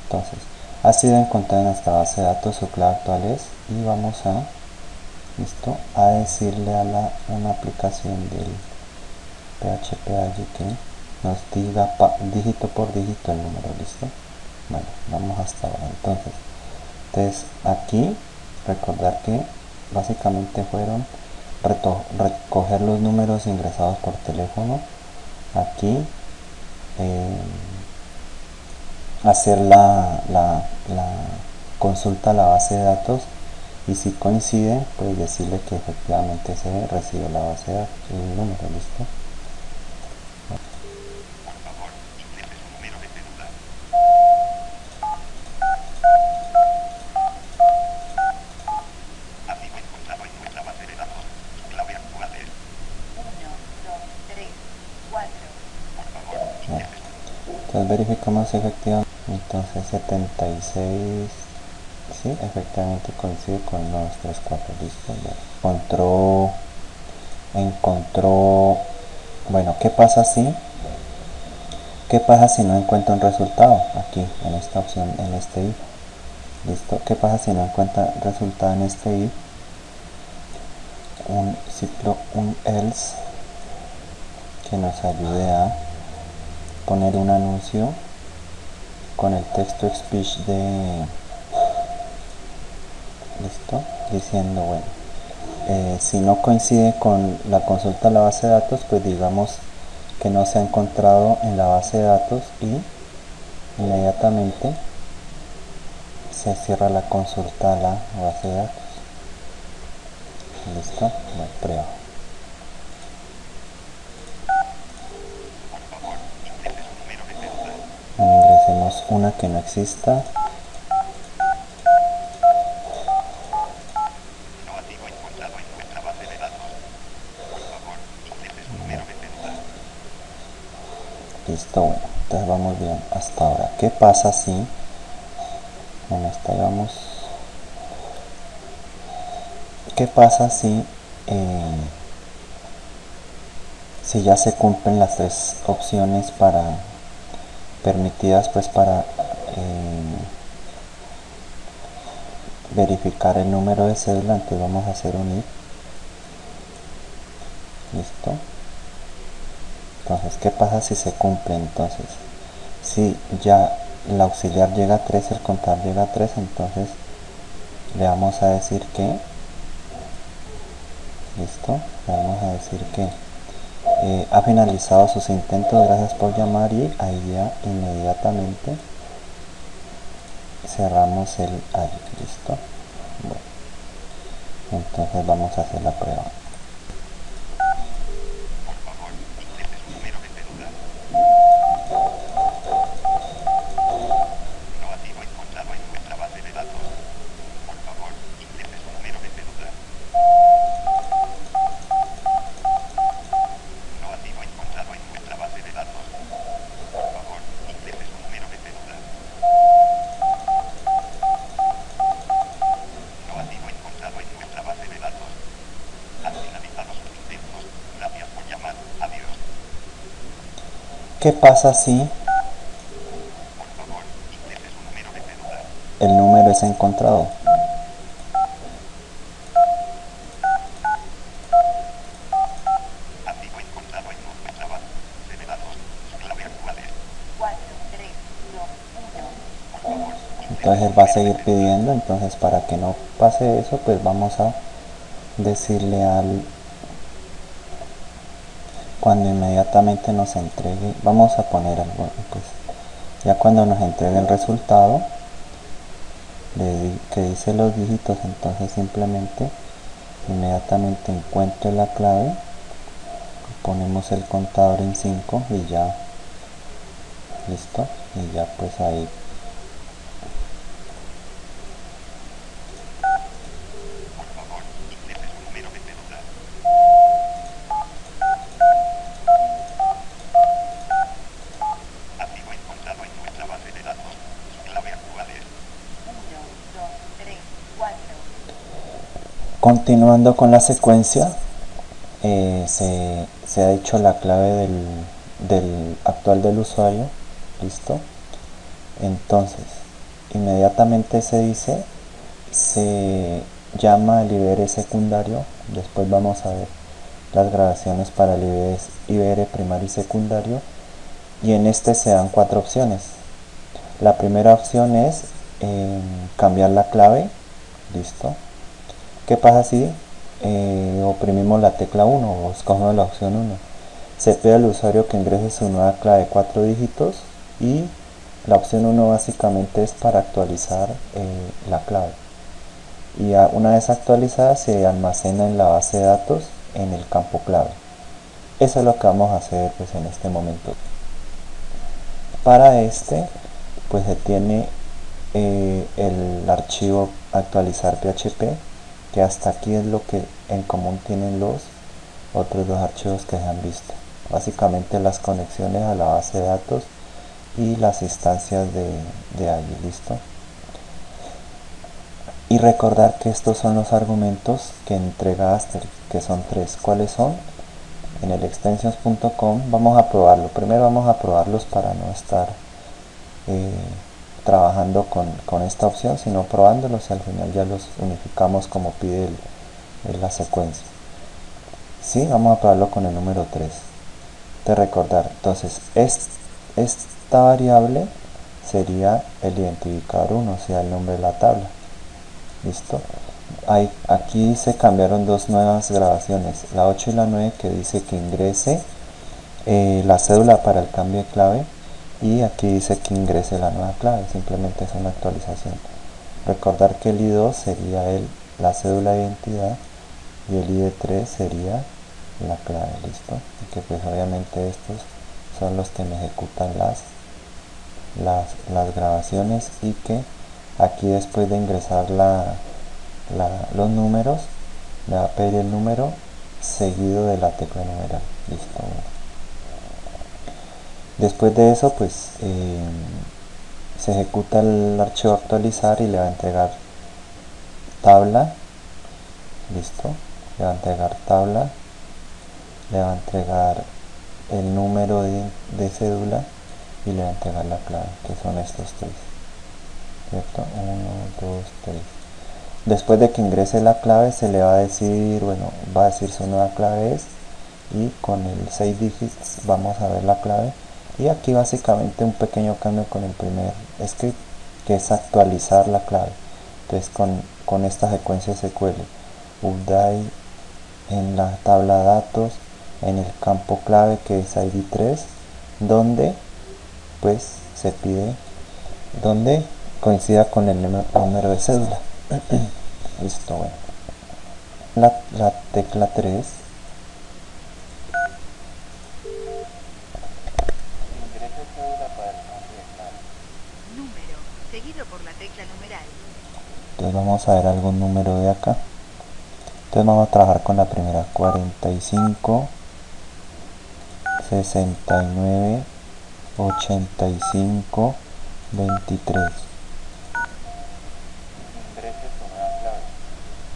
Entonces, ha sido encontrado en esta base de datos, su clave actual es, y vamos a decirle a una aplicación del PHP allí que nos diga dígito por dígito el número. Listo. Bueno, vamos hasta ahora. Entonces aquí recordar que básicamente fueron recoger los números ingresados por teléfono, aquí hacer la consulta a la base de datos, y si coincide pues decirle que efectivamente se recibió la base de datos, el número. Listo. Entonces verificamos efectivamente. Entonces 76, sí, efectivamente coincide con 1, 2, 3, 4. Listo. Encontró. Bueno, ¿qué pasa si no encuentra un resultado? Aquí en esta opción, en este if. Listo. ¿Qué pasa si no encuentra resultado en este if? Un ciclo, un else, que nos ayude a poner un anuncio con el texto speech listo, diciendo, bueno, si no coincide con la consulta a la base de datos, pues digamos que no se ha encontrado en la base de datos, y inmediatamente se cierra la consulta a la base de datos. Listo. Bueno, prueba. Ingresemos una que no exista. Listo, bueno, entonces vamos bien hasta ahora. ¿Qué pasa si, bueno, hasta ahí vamos. ¿Qué pasa si ya se cumplen las tres opciones permitidas pues para verificar el número de cédula? Entonces vamos a hacer un if. Listo. Entonces, ¿qué pasa si se cumple? Entonces, si ya el auxiliar llega a 3, el contador llega a 3, entonces le vamos a decir que, listo, le vamos a decir que ha finalizado sus intentos, gracias por llamar, y ahí ya inmediatamente cerramos el ARI. Listo. Bueno, entonces vamos a hacer la prueba. ¿Qué pasa si el número es encontrado? entonces él va a seguir pidiendo. Entonces, para que no pase eso, pues vamos a decirle al, cuando inmediatamente nos entregue, vamos a poner algo, pues ya cuando nos entregue el resultado que dice los dígitos, entonces simplemente inmediatamente encuentre la clave, ponemos el contador en 5 y ya, listo, y ya pues ahí continuando con la secuencia. Se ha dicho la clave del actual del usuario, listo. Entonces inmediatamente se llama al IBR secundario. Después vamos a ver las grabaciones para el IBR primario y secundario, y en este se dan 4 opciones. La primera opción es cambiar la clave, listo. ¿Qué pasa si oprimimos la tecla 1 o escogemos la opción 1? Se pide al usuario que ingrese su nueva clave de 4 dígitos, y la opción 1 básicamente es para actualizar la clave. Y una vez actualizada se almacena en la base de datos en el campo clave. Eso es lo que vamos a hacer pues en este momento. Para este pues se tiene el archivo actualizar PHP, que hasta aquí es lo que en común tienen los otros dos archivos que se han visto. Básicamente las conexiones a la base de datos y las instancias de allí, listo. Y recordar que estos son los argumentos que entrega Aster, que son 3. ¿Cuáles son? En el extensions.com vamos a probarlo. Primero vamos a probarlos para no estar trabajando con esta opción, sino probándolos, y al final ya los unificamos como pide la secuencia. Sí, vamos a probarlo con el número 3. De recordar, entonces esta variable sería el identificador 1, o sea el nombre de la tabla. Listo. Aquí se cambiaron dos nuevas grabaciones, la 8 y la 9, que dice que ingrese la cédula para el cambio de clave, y aquí dice que ingrese la nueva clave. Simplemente es una actualización. Recordar que el ID2 sería la cédula de identidad y el ID3 sería la clave, listo. Y que pues obviamente estos son los que me ejecutan las grabaciones, y que aquí después de ingresar los números me va a pedir el número seguido de la tecla numeral, listo. Después de eso pues se ejecuta el archivo actualizar y le va a entregar tabla, listo, le va a entregar tabla, le va a entregar el número de cédula y le va a entregar la clave, que son estos 3, ¿cierto? 1, 2, 3. Después de que ingrese la clave se le va a decir, bueno, va a decir su nueva clave es, y con el 6 digits vamos a ver la clave. Y aquí básicamente un pequeño cambio con el primer script, que es actualizar la clave. Entonces con esta secuencia SQL, update en la tabla de datos, en el campo clave que es ID3, donde pues se pide, donde coincida con el número de cédula. Listo, bueno. La tecla 3. Número, seguido por la tecla numeral. Entonces vamos a ver algún número de acá. Entonces vamos a trabajar con la primera, 45, 69, 85, 23.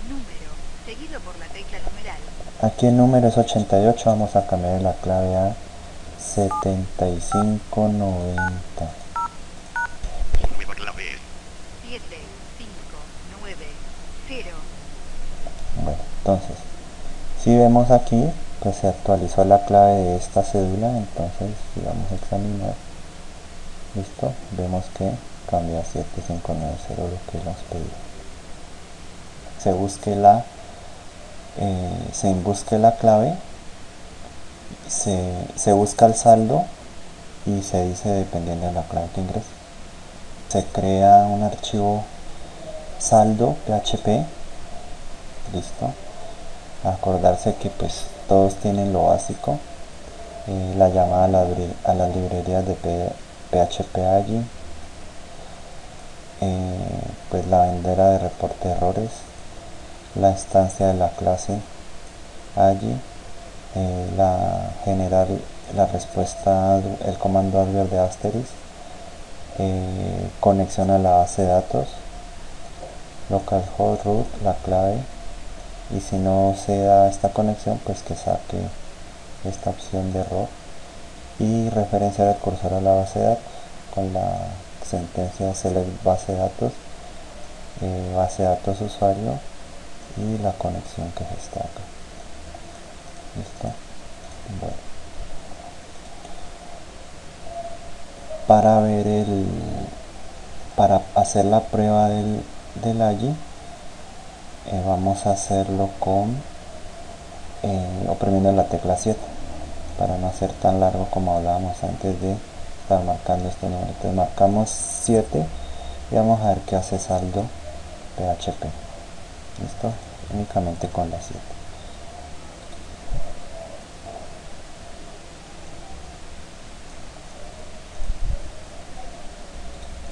Número, seguido por la tecla numeral. Aquí el número es 88, vamos a cambiar la clave a 7590. Nueva clave 7590. Bueno, entonces, si vemos aquí, pues se actualizó la clave de esta cédula. Entonces, si vamos a examinar, listo, vemos que cambia a 7590 lo que hemos pedido. Se busque la clave, se busca el saldo y se dice dependiendo de la clave que ingrese. Se crea un archivo saldo PHP. Listo. Acordarse que pues todos tienen lo básico, la llamada a las librerías de PHP allí, pues la bandera de reporte de errores, la instancia de la clase allí, generar la respuesta, el comando adver de asterisk, conexión a la base de datos, localhost root, la clave, y si no se da esta conexión pues que saque esta opción de error, y referenciar el cursor a la base de datos con la sentencia select base de datos usuario y la conexión que está acá. Listo. Bueno, para hacer la prueba del AGI, vamos a hacerlo oprimiendo la tecla 7 para no hacer tan largo como hablábamos antes de estar marcando este número. Entonces marcamos 7 y vamos a ver qué hace saldo PHP. Listo, únicamente con la 7.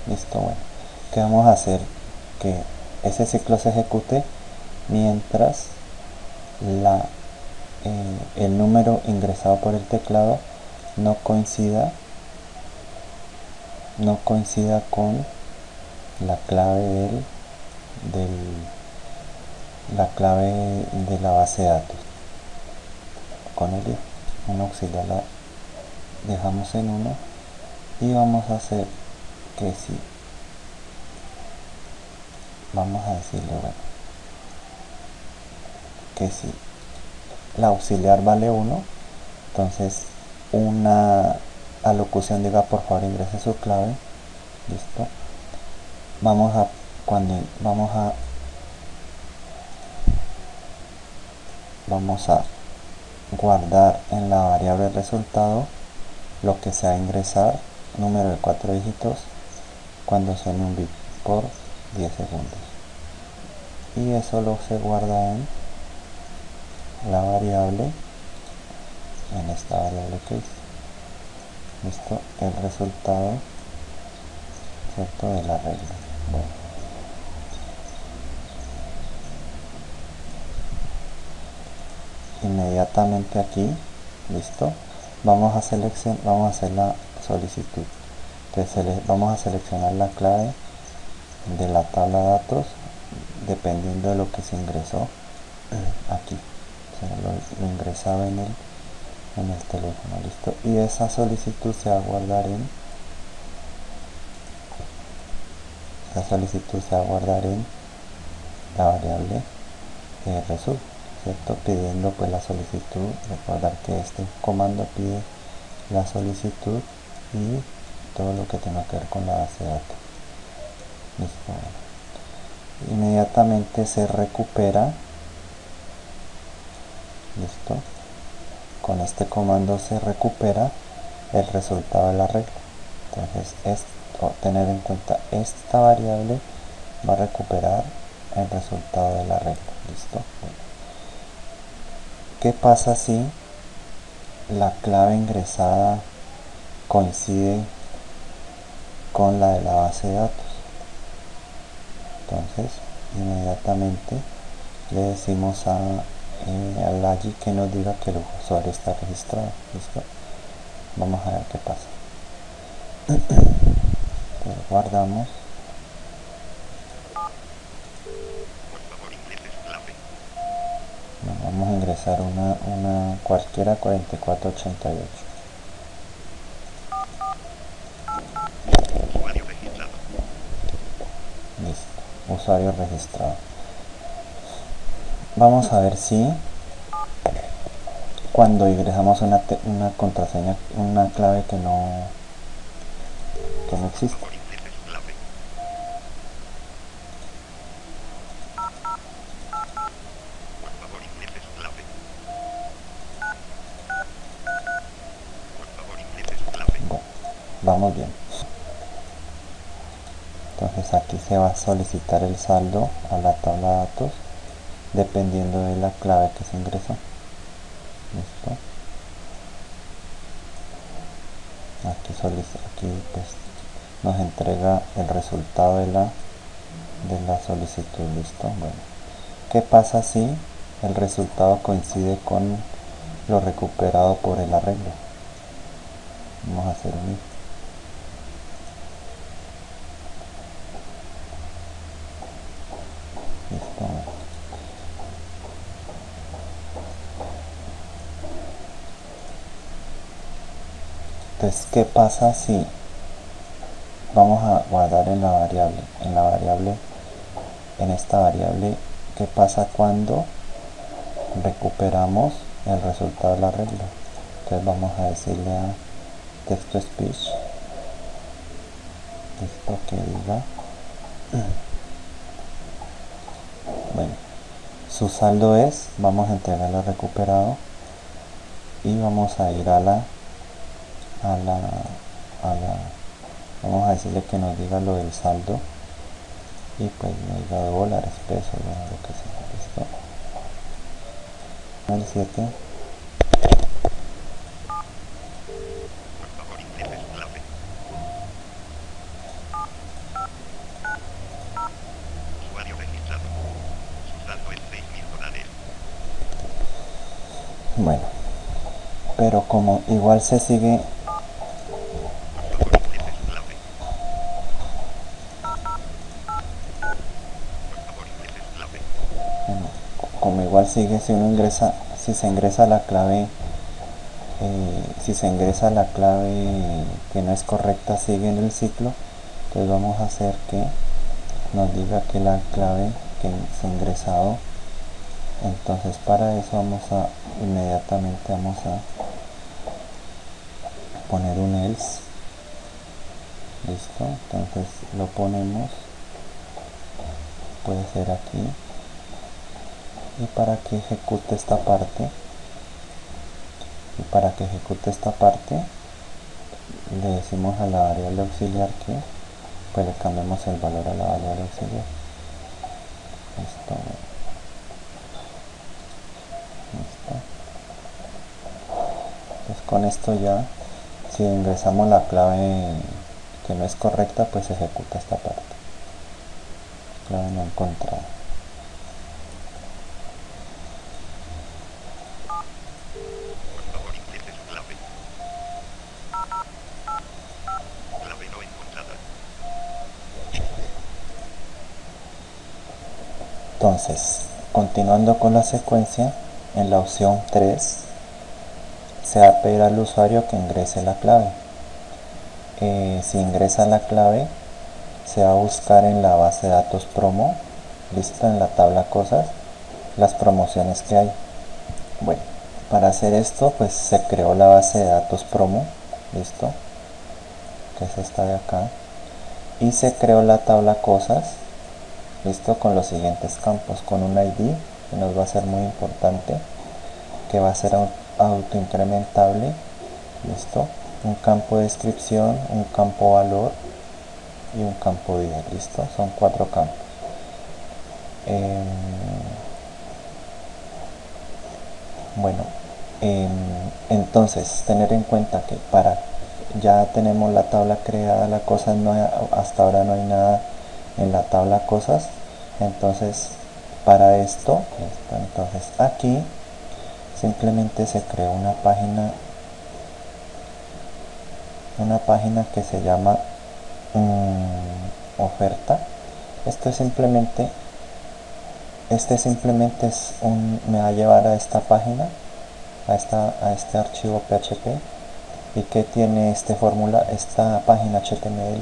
Listo, bueno, ¿qué vamos a hacer? Que ese ciclo se ejecute mientras el número ingresado por el teclado no coincida con la clave la clave de la base de datos. Con el un auxiliar la dejamos en 1 y vamos a hacer que si vamos a decirle, bueno, que si la auxiliar vale 1, entonces una alocución diga por favor ingrese su clave. Listo. Vamos a guardar en la variable resultado lo que se va a ingresar, número de 4 dígitos, cuando suene un bip por 10 segundos, y eso lo se guarda en la variable, en esta variable que hice. Listo, el resultado, ¿cierto?, de la regla. Bueno, inmediatamente aquí, listo, vamos a hacer la solicitud. Entonces vamos a seleccionar la clave de la tabla de datos dependiendo de lo que se ingresó aquí. O sea, lo ingresaba en el teléfono. Listo, y esa solicitud se va a guardar en la variable result, ¿cierto?, pidiendo pues la solicitud. Recordar que este comando pide la solicitud y todo lo que tenga que ver con la base de datos. Listo. Inmediatamente se recupera. Listo, con este comando se recupera el resultado de la regla. Entonces tener en cuenta, esta variable va a recuperar el resultado de la regla. Listo. Bueno. ¿Qué pasa si la clave ingresada coincide con la de la base de datos? Entonces inmediatamente le decimos al AGI que nos diga que el usuario está registrado. ¿Listo? Vamos a ver qué pasa. Entonces guardamos. Bueno, vamos a ingresar una cualquiera 4488. Listo, usuario registrado. Vamos a ver si cuando ingresamos una contraseña, una clave que no existe. vamos bien. Entonces aquí se va a solicitar el saldo a la tabla de datos dependiendo de la clave que se ingresó. ¿Listo? Aquí pues nos entrega el resultado de la solicitud. Listo. Bueno, ¿qué pasa si el resultado coincide con lo recuperado por el arreglo? Vamos a hacer un if. Listo. Entonces, ¿qué pasa si vamos a guardar en esta variable, qué pasa cuando recuperamos el resultado del arreglo? Entonces vamos a decirle a texto speech, listo, que diga, bueno, su saldo es, vamos a entregarlo recuperado y vamos a ir vamos a decirle que nos diga lo del saldo y pues nos diga dólares, pesos, bueno, lo que sea. Listo. El 7. Bueno, pero como igual se sigue, como igual sigue, si se ingresa la clave, que no es correcta, sigue en el ciclo. Entonces vamos a hacer que nos diga que la clave que se ha ingresado. Entonces para eso inmediatamente vamos a poner un else. Listo, entonces lo ponemos, puede ser aquí, y para que ejecute esta parte le decimos a la variable auxiliar que pues le cambiamos el valor a la variable auxiliar. Listo. Pues con esto ya, si ingresamos la clave que no es correcta, pues se ejecuta esta parte. Clave no encontrada. Entonces, continuando con la secuencia, en la opción 3 se va a pedir al usuario que ingrese la clave. Si ingresa la clave, se va a buscar en la base de datos promo, listo, en la tabla cosas, las promociones que hay. Bueno, para hacer esto pues se creó la base de datos promo, listo, que es esta de acá, y se creó la tabla cosas, listo, con los siguientes campos, con un ID que nos va a ser muy importante, que va a ser autoincrementable, listo, un campo de descripción, un campo valor y un campo día. Listo, son 4 campos. Bueno, entonces tener en cuenta que ya tenemos la tabla creada, la cosa hasta ahora no hay nada en la tabla cosas. Entonces para esto, entonces aquí simplemente se creó una página que se llama oferta. Me va a llevar a esta página, a este archivo PHP. ¿Y que tiene esta página HTML?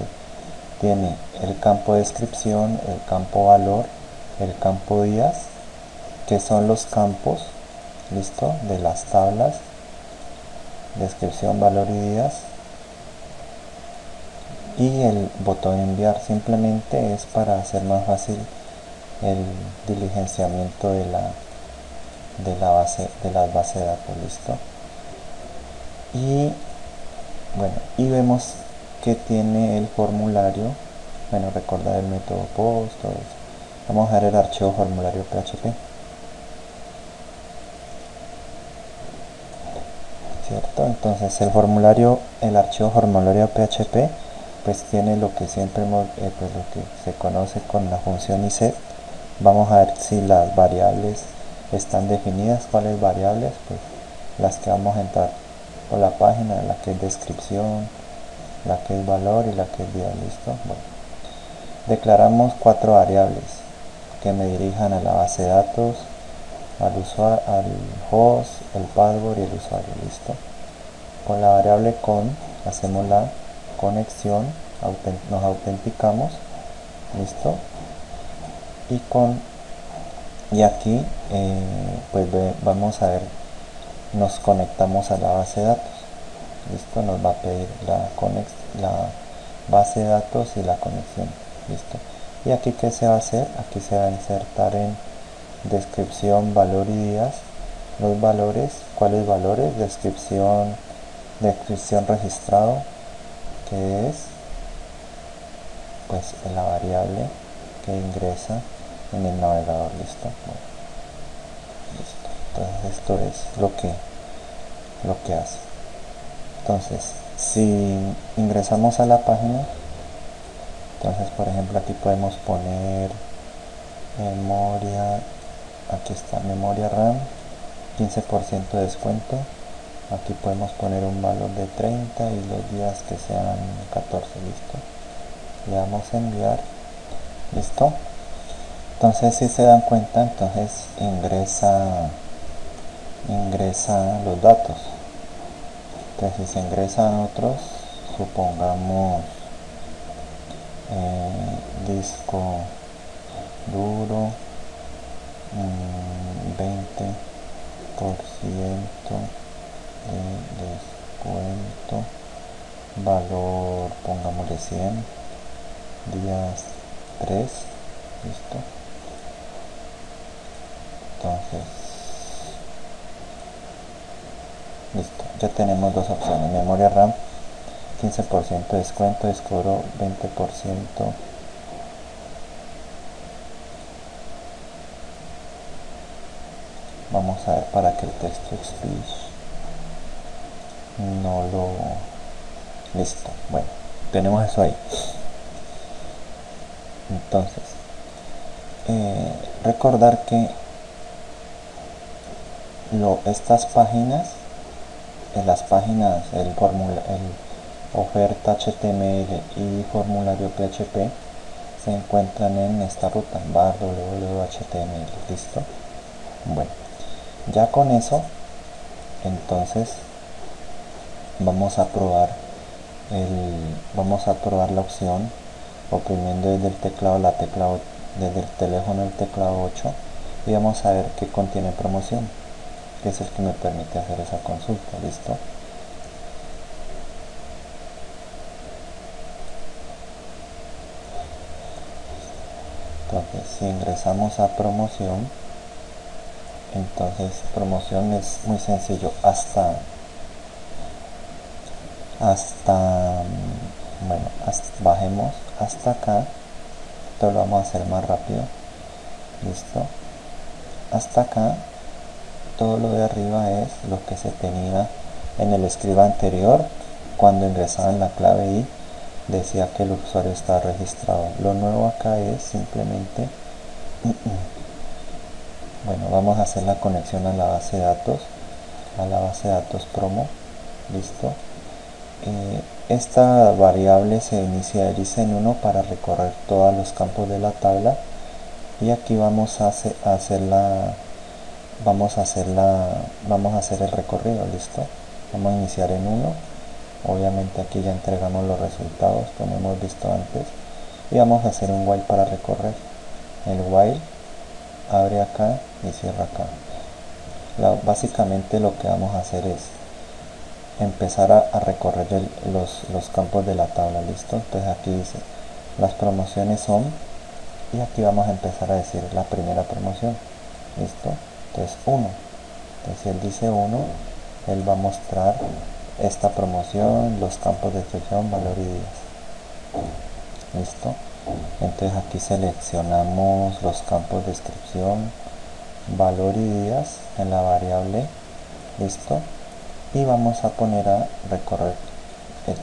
Tiene el campo de descripción, el campo valor, el campo días, que son los campos, listo, de las tablas, descripción, valor y días. Y el botón enviar simplemente es para hacer más fácil el diligenciamiento de las bases de datos. Listo. Y bueno, y vemos que tiene el formulario. Bueno, recordar el método post, todo eso. Vamos a ver el archivo formulario PHP, ¿cierto? Entonces el archivo formulario PHP pues tiene lo que siempre pues lo que se conoce con la función iset. Vamos a ver si las variables están definidas. ¿Cuáles variables? Pues las que vamos a entrar por la página, la que es descripción, la que es valor y la que es día. ¿Listo? Bueno, declaramos 4 variables que me dirijan a la base de datos, al usuario, al host, el password y el usuario. Listo. Con la variable con hacemos la conexión, nos autenticamos. Listo. Y aquí pues vamos a ver, nos conectamos a la base de datos. Listo, nos va a pedir la base de datos y la conexión. Listo. Y aquí ¿qué se va a hacer? Aquí se va a insertar en descripción, valor y días los valores. ¿Cuáles valores? Descripción registrado, que es pues la variable que ingresa en el navegador. Listo. Bueno, listo. Entonces esto es lo que hace. Entonces si ingresamos a la página, entonces por ejemplo aquí podemos poner memoria, aquí está memoria RAM 15% de descuento. Aquí podemos poner un valor de 30 y los días que sean 14. Listo, le damos a enviar. Listo. Entonces si se dan cuenta, entonces ingresa los datos. Entonces si se ingresan otros, supongamos disco duro, 20% de descuento, valor pongámosle 100, días 3. Listo. Entonces listo, ya tenemos dos opciones: memoria RAM 15% de descuento, disco duro 20%. Vamos a ver para que el texto speech no lo... Listo. Bueno, tenemos eso ahí. Entonces recordar que estas páginas, las páginas, el oferta HTML y formulario PHP se encuentran en esta ruta bar www.html. Listo. Bueno, ya con eso entonces vamos a probar la opción oprimiendo desde el teclado desde el teléfono el teclado 8, y vamos a ver qué contiene promoción, que es el que me permite hacer esa consulta. Listo. Entonces si ingresamos a promoción, entonces promoción es muy sencillo, bajemos hasta acá. Esto lo vamos a hacer más rápido. Listo. Hasta acá todo lo de arriba es lo que se tenía en el script anterior. Cuando ingresaban la clave y decía que el usuario estaba registrado. Lo nuevo acá es simplemente bueno, vamos a hacer la conexión a la base de datos promo. Listo. Esta variable se inicializa en 1 para recorrer todos los campos de la tabla, y aquí vamos a hacer el recorrido. Listo. Vamos a iniciar en 1. Obviamente aquí ya entregamos los resultados como hemos visto antes, y vamos a hacer un while para recorrer. El while abre acá y cierra acá. Básicamente lo que vamos a hacer es empezar a recorrer los campos de la tabla. Listo. Entonces aquí dice las promociones son, y aquí vamos a empezar a decir la primera promoción. Listo. Entonces 1. Entonces si él dice 1, él va a mostrar esta promoción, los campos de descripción, valor y días. Listo. Entonces aquí seleccionamos los campos de descripción, valor y días en la variable. Listo. Y vamos a poner a recorrer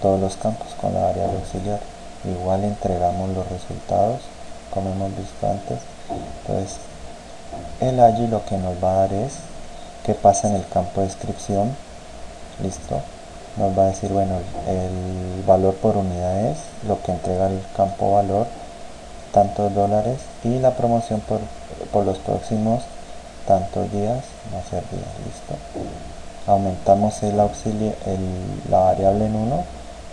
todos los campos con la variable auxiliar. Igual entregamos los resultados como hemos visto antes. Entonces el AGI lo que nos va a dar es qué pasa en el campo de descripción. Listo. Nos va a decir, bueno, el valor por unidad es lo que entrega el campo valor, tantos dólares, y la promoción por los próximos tantos días, no ser días. Listo. Aumentamos la variable en 1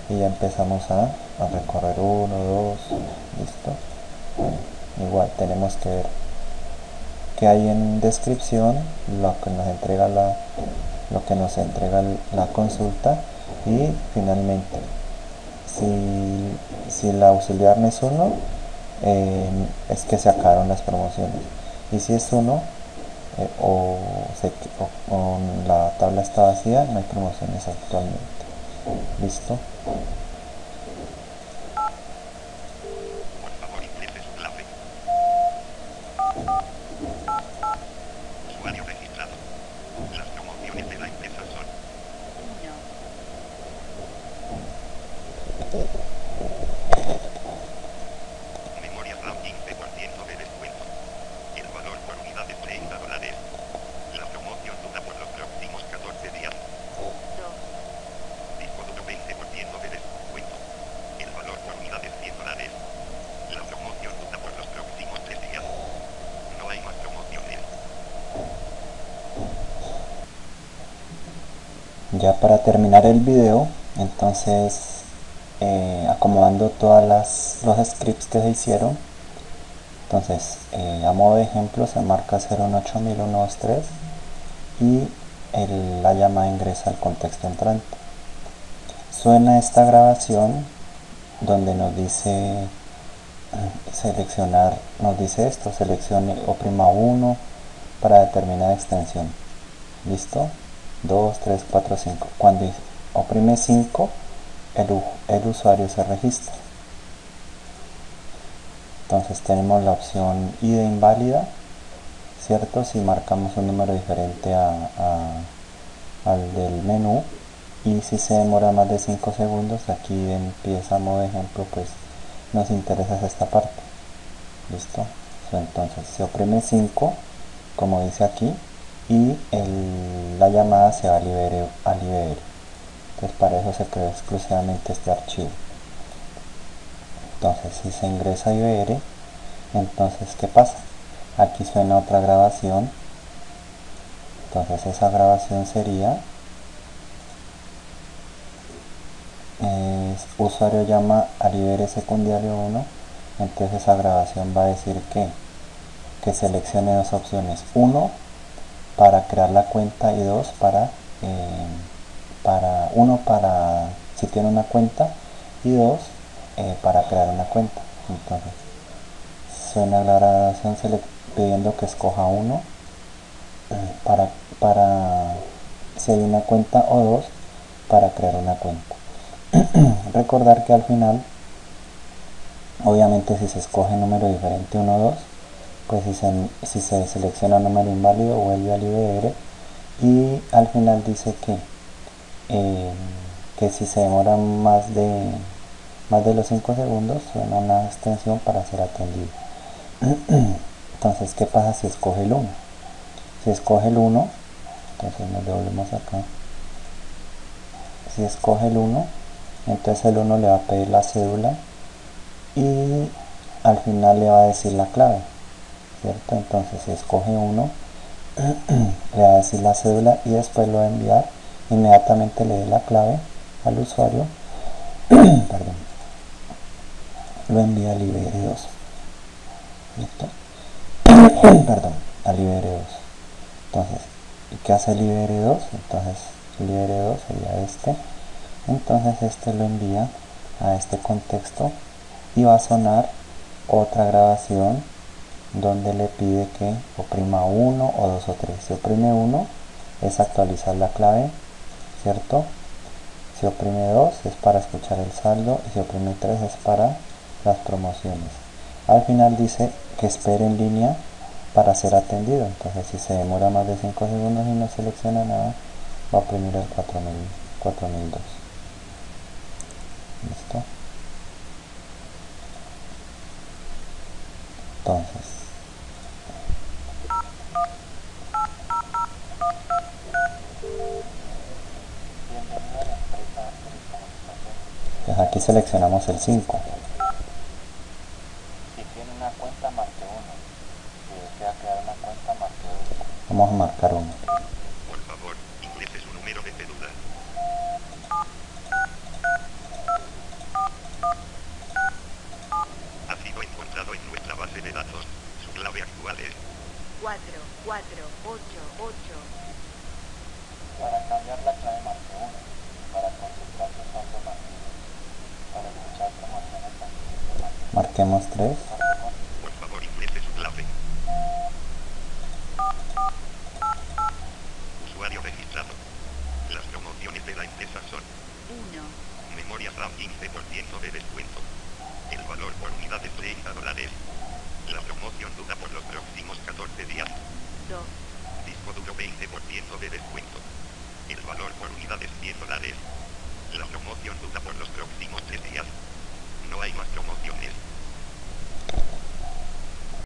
y ya empezamos a recorrer 1, 2, listo. Igual tenemos que ver qué hay en descripción, lo que nos entrega la consulta, y finalmente si la auxiliar no es 1, es que se acabaron las promociones, y si es 1 o la tabla está vacía, no hay promociones actualmente. Listo. Por favor, ingrese su clave. Usuario registrado. Las promociones de la empresa son 1, memoria RAM 15% de descuento. El valor por unidad es $30. La promoción dura por los próximos 14 días. 2, Disco duro 20% de descuento. El valor por unidad es $100. La promoción dura por los próximos 3 días. No hay más promociones. Ya para terminar el video, entonces acomodando los scripts que se hicieron. Entonces a modo de ejemplo se marca 01800123 y la llamada ingresa al contexto entrante. Suena esta grabación donde nos dice seleccionar, seleccione oprima 1 para determinada extensión. Listo, 2, 3, 4, 5. Cuando oprime 5, el usuario se registra. Entonces tenemos la opción ida inválida, ¿cierto? Si marcamos un número diferente al del menú, y si se demora más de 5 segundos, aquí empieza a modo de ejemplo, pues nos interesa esta parte. Listo. Entonces se oprime 5, como dice aquí, y la llamada se va a IBR. Entonces para eso se creó exclusivamente este archivo. Entonces si se ingresa a IBR, entonces ¿qué pasa? Aquí suena otra grabación. Entonces esa grabación sería usuario llama al IBR secundario 1. Entonces esa grabación va a decir que seleccione dos opciones: 1 para crear la cuenta y 2 para si tiene una cuenta, y 2 para crear una cuenta. Entonces suena la grabación pidiendo que escoja 1 para si hay una cuenta, o 2 para crear una cuenta. Recordar que al final, obviamente, si se escoge número diferente 1 o 2, pues si se selecciona número inválido, vuelve al IBR, y al final dice que si se demora más de los 5 segundos, suena una extensión para ser atendido. Entonces, ¿qué pasa si escoge el 1? Si escoge el 1, entonces nos devolvemos acá. Si escoge el 1, entonces el 1 le va a pedir la cédula y al final le va a decir la clave, ¿cierto? Entonces si escoge 1, le va a decir la cédula y después lo va a enviar. Inmediatamente le dé la clave al usuario, perdón, lo envía al IBR2. ¿Listo? Perdón, al IBR2. Entonces, ¿qué hace el IBR2? Entonces el IBR2 sería este. Entonces este lo envía a este contexto y va a sonar otra grabación donde le pide que oprima 1 o 2 o 3. Si oprime 1 es actualizar la clave, ¿cierto? Si oprime 2 es para escuchar el saldo y si oprime 3 es para las promociones. Al final dice que espere en línea para ser atendido. Entonces si se demora más de 5 segundos y no selecciona nada, va a oprimir el 4002. ¿Listo? Entonces, pues aquí seleccionamos el 5. Si tiene una cuenta, marque 1. Si desea crear una cuenta, marque 2. Vamos a marcar 1. Por favor, ingrese su número de cédula. Ha sido encontrado en nuestra base de datos. Su clave actual es 4488. Para cambiar la clave marque 1. Para consultar su saldo marque 2. Para escuchar promociones marque 3. Marquemos 3.